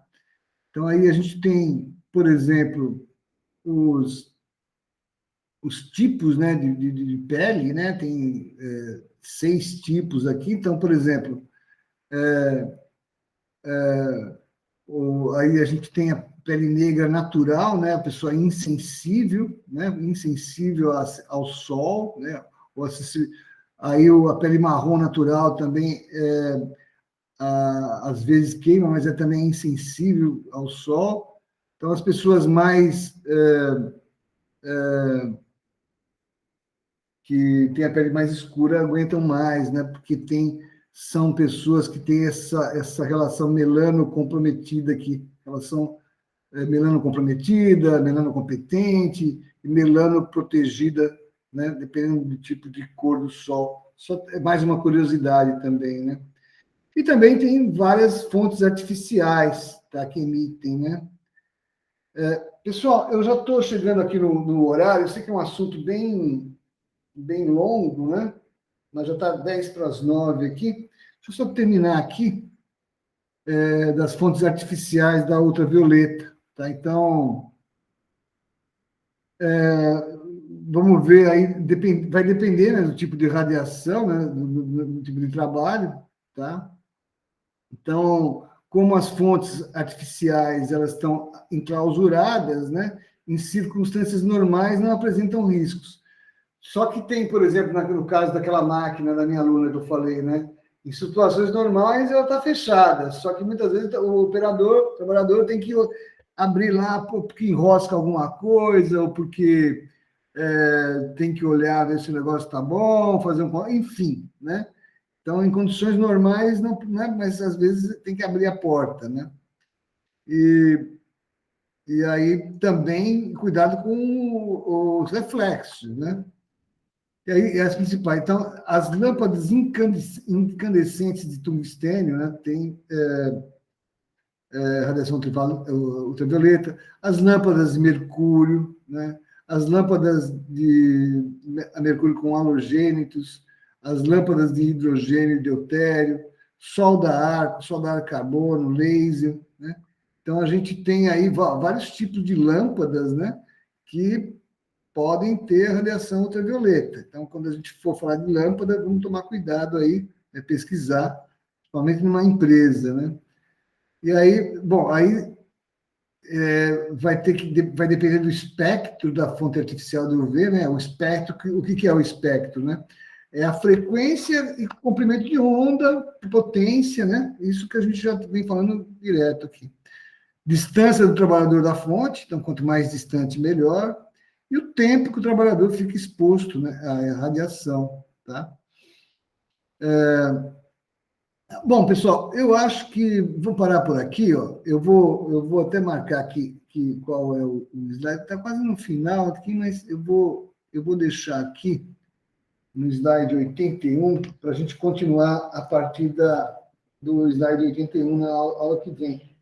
S1: Então, aí a gente tem, por exemplo, os tipos, né, de pele, né? Tem 6 tipos aqui. Então, por exemplo, Aí a gente tem a pele negra natural, né? A pessoa insensível, né? Insensível ao sol, né? Aí a pele marrom natural também às vezes queima, mas é também insensível ao sol. Então as pessoas mais que têm a pele mais escura aguentam mais, né? Porque são pessoas que têm essa relação melano comprometida aqui, relação melano comprometida, melano competente, e melano protegida, né? Dependendo do tipo de cor do sol. Só é mais uma curiosidade também, né? E também tem várias fontes artificiais, tá, que emitem, né? Pessoal, eu já estou chegando aqui no horário, eu sei que é um assunto bem longo, né? Mas já está 10 para as 9 aqui. Deixa eu só terminar aqui das fontes artificiais da ultravioleta, tá? Então, vamos ver aí, vai depender, né, do tipo de radiação, né, do tipo de trabalho, tá? Então, como as fontes artificiais elas estão enclausuradas, né, em circunstâncias normais não apresentam riscos. Só que tem, por exemplo, no caso daquela máquina da minha aluna que eu falei, né, em situações normais ela está fechada, só que muitas vezes o trabalhador tem que abrir lá porque enrosca alguma coisa ou porque tem que olhar ver se o negócio está bom, enfim, né? Então, em condições normais, não, né? Mas às vezes tem que abrir a porta, né? E aí também cuidado com os reflexos, né? E aí as principais. Então, as lâmpadas incandescentes de tungstênio, né? Tem radiação ultravioleta, as lâmpadas de mercúrio, né? As lâmpadas de mercúrio com halogênitos, as lâmpadas de hidrogênio e deutério, solda-ar carbono, laser, né? Então, a gente tem aí vários tipos de lâmpadas, né, que podem ter radiação ultravioleta. Então, quando a gente for falar de lâmpada, vamos tomar cuidado aí, pesquisar, principalmente numa empresa, né? E aí, bom, aí vai depender do espectro da fonte artificial do UV, né? O espectro, o que é o espectro, né? É a frequência e comprimento de onda, potência, né? Isso que a gente já vem falando direto aqui. Distância do trabalhador da fonte, então quanto mais distante, melhor. E o tempo que o trabalhador fica exposto, né, à radiação, tá? Bom, pessoal, eu acho que vou parar por aqui, ó. Eu vou até marcar aqui qual é o slide. Está quase no final aqui, mas eu vou deixar aqui no slide 81 para a gente continuar a partir do slide 81 na aula que vem.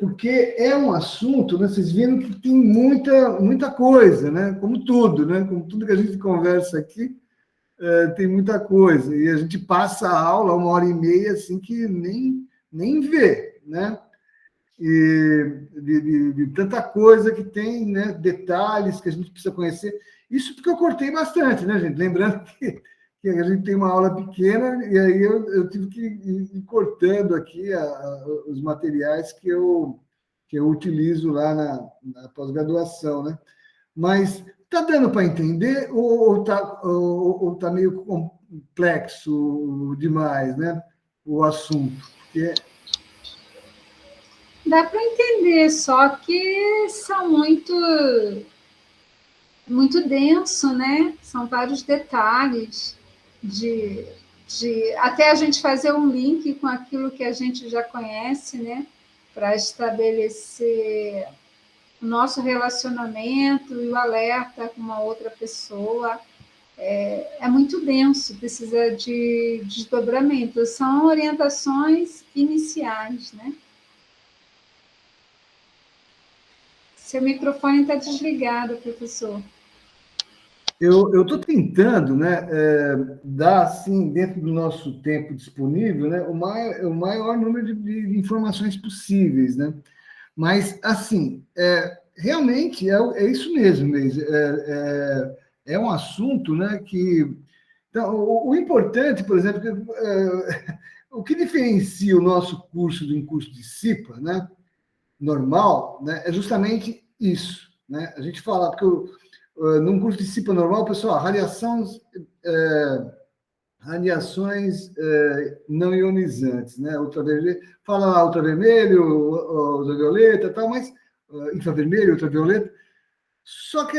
S1: Porque é um assunto, né, vocês viram que tem muita coisa, né? Como tudo, né? Como tudo que a gente conversa aqui, tem muita coisa. E a gente passa a aula 1h30 assim que nem vê, né? E de tanta coisa que tem, né? Detalhes que a gente precisa conhecer. Isso porque eu cortei bastante, né, gente? Lembrando que a gente tem uma aula pequena e aí eu tive que ir cortando aqui os materiais que eu utilizo lá na pós-graduação, né? Mas está dando para entender ou tá meio complexo demais, né? O assunto.
S3: Dá para entender, só que são muito denso, né? São vários detalhes até a gente fazer um link com aquilo que a gente já conhece, né? Para estabelecer o nosso relacionamento e o alerta com uma outra pessoa. É muito denso, precisa de desdobramento. São orientações iniciais, né? Seu microfone está desligado, professor.
S1: Eu estou tentando, né, dar, assim, dentro do nosso tempo disponível, né, o maior número de informações possíveis, né? Mas, assim, realmente é isso mesmo, é um assunto, né, que... Então, o importante, por exemplo, o que diferencia o nosso curso de um curso de CIPA, né, normal, né, é justamente isso. Né? A gente fala, porque num curso de CIPA normal, pessoal, radiações não ionizantes, né? Ultravermelho, fala lá ultravermelho, ultravioleta, tal, mas infravermelho, ultravioleta. Só que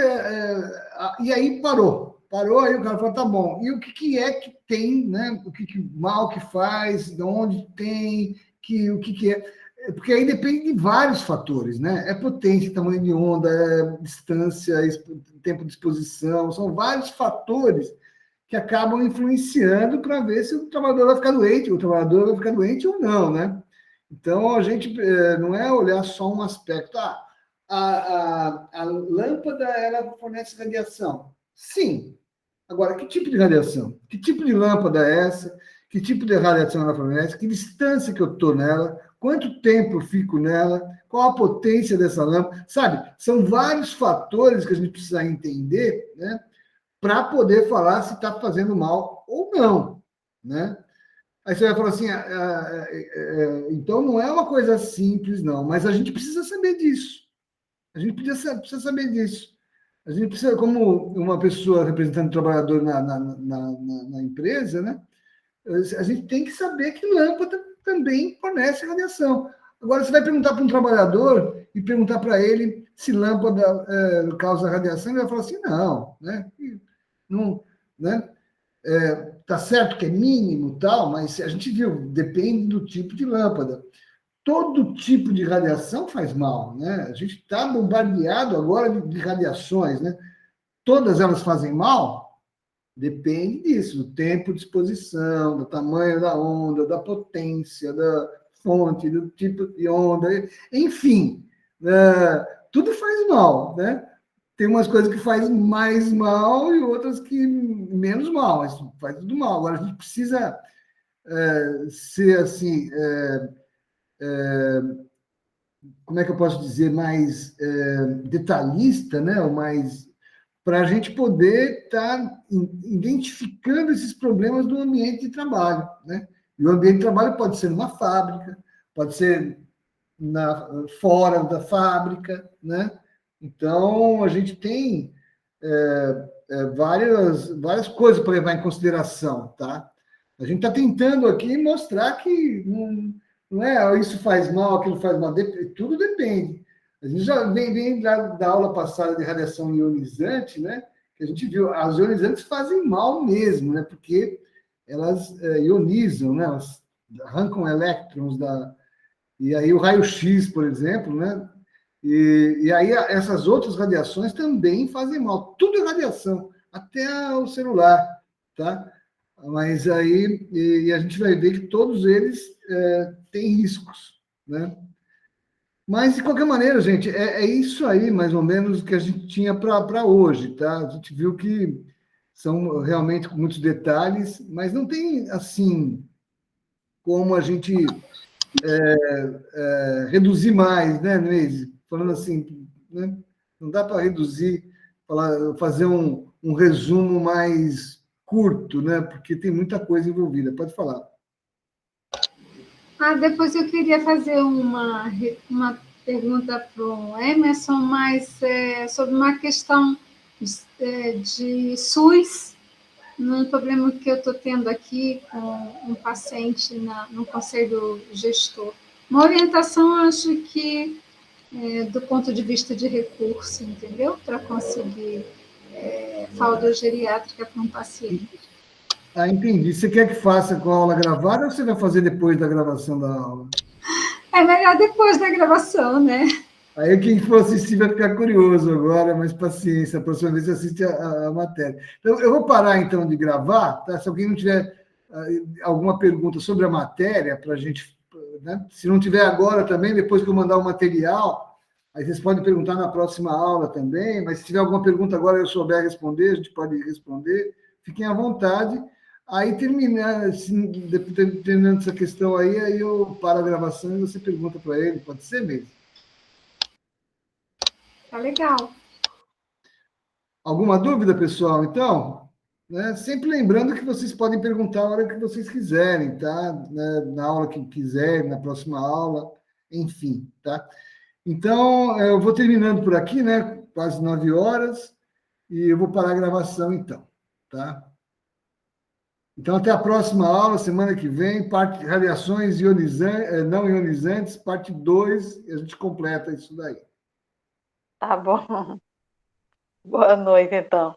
S1: e aí parou, aí o cara falou, tá bom. E o que é que tem, né? O que mal que faz, de onde tem, o que é? Porque aí depende de vários fatores, né? É potência, tamanho de onda, distância, tempo de exposição, são vários fatores que acabam influenciando para ver se o trabalhador vai ficar doente, o trabalhador vai ficar doente ou não, né? Então, a gente não é olhar só um aspecto. A lâmpada, ela fornece radiação. Sim. Agora, que tipo de radiação? Que tipo de lâmpada é essa? Que tipo de radiação ela fornece? Que distância que eu estou nela? Quanto tempo eu fico nela? Qual a potência dessa lâmpada? Sabe? São vários fatores que a gente precisa entender, né? Para poder falar se está fazendo mal ou não, né? Aí você vai falar assim, então não é uma coisa simples, não, mas a gente precisa saber disso. A gente precisa saber disso. A gente precisa, como uma pessoa representando o trabalhador na empresa, né? A gente tem que saber que lâmpada também fornece radiação. Agora, você vai perguntar para um trabalhador e perguntar para ele se lâmpada causa radiação, ele vai falar assim, não, né? Não, né? Tá certo que é mínimo, tal, mas a gente viu, depende do tipo de lâmpada. Todo tipo de radiação faz mal, né? A gente está bombardeado agora de radiações, né? Todas elas fazem mal? Depende disso, do tempo de exposição, do tamanho da onda, da potência, da fonte, do tipo de onda, enfim, tudo faz mal, né? Tem umas coisas que faz mais mal e outras que menos mal, mas faz tudo mal. Agora, a gente precisa ser assim, como é que eu posso dizer, mais detalhista, né? Ou mais para a gente poder estar identificando esses problemas do ambiente de trabalho, né? E o ambiente de trabalho pode ser numa fábrica, pode ser fora da fábrica, né? Então, a gente tem várias coisas para levar em consideração, tá? A gente está tentando aqui mostrar que não é isso faz mal, aquilo faz mal, tudo depende. A gente já vem da aula passada de radiação ionizante, né? Que a gente viu, as ionizantes fazem mal mesmo, né? Porque elas ionizam, né? Elas arrancam elétrons e aí o raio-x, por exemplo, né? E aí essas outras radiações também fazem mal. Tudo é radiação, até o celular, tá? Mas aí e a gente vai ver que todos eles têm riscos, né? Mas, de qualquer maneira, gente, é isso aí, mais ou menos, que a gente tinha para hoje, tá? A gente viu que são realmente muitos detalhes, mas não tem, assim, como a gente reduzir mais, né, Neise? Falando assim, né? Não dá para reduzir, fazer um resumo mais curto, né? Porque tem muita coisa envolvida. Pode falar.
S3: Depois eu queria fazer uma pergunta para o Emerson, mas sobre uma questão de SUS, num problema que eu estou tendo aqui com um paciente no conselho gestor. Uma orientação, acho que, do ponto de vista de recurso, entendeu? Para conseguir fralda geriátrica para um paciente.
S1: Entendi. Você quer que faça com a aula gravada ou você vai fazer depois da gravação da aula?
S3: É melhor depois da gravação, né?
S1: Aí quem for assistir vai ficar curioso agora, mas paciência, a próxima vez você assiste a matéria. Então, eu vou parar então de gravar, tá? Se alguém não tiver alguma pergunta sobre a matéria, para a gente, né? Se não tiver agora também, depois que eu mandar o material, aí vocês podem perguntar na próxima aula também, mas se tiver alguma pergunta agora eu souber responder, a gente pode responder, fiquem à vontade. Aí, terminando essa questão aí eu paro a gravação e você pergunta para ele, pode ser mesmo?
S3: Tá legal.
S1: Alguma dúvida, pessoal, então? né? Sempre lembrando que vocês podem perguntar a hora que vocês quiserem, tá? Né? Na aula que quiserem, na próxima aula, enfim, tá? Então, eu vou terminando por aqui, né? Quase 9 horas, e eu vou parar a gravação então, tá? Então, até a próxima aula, semana que vem, parte radiações não ionizantes, parte 2, e a gente completa isso daí.
S2: Tá bom. Boa noite, então.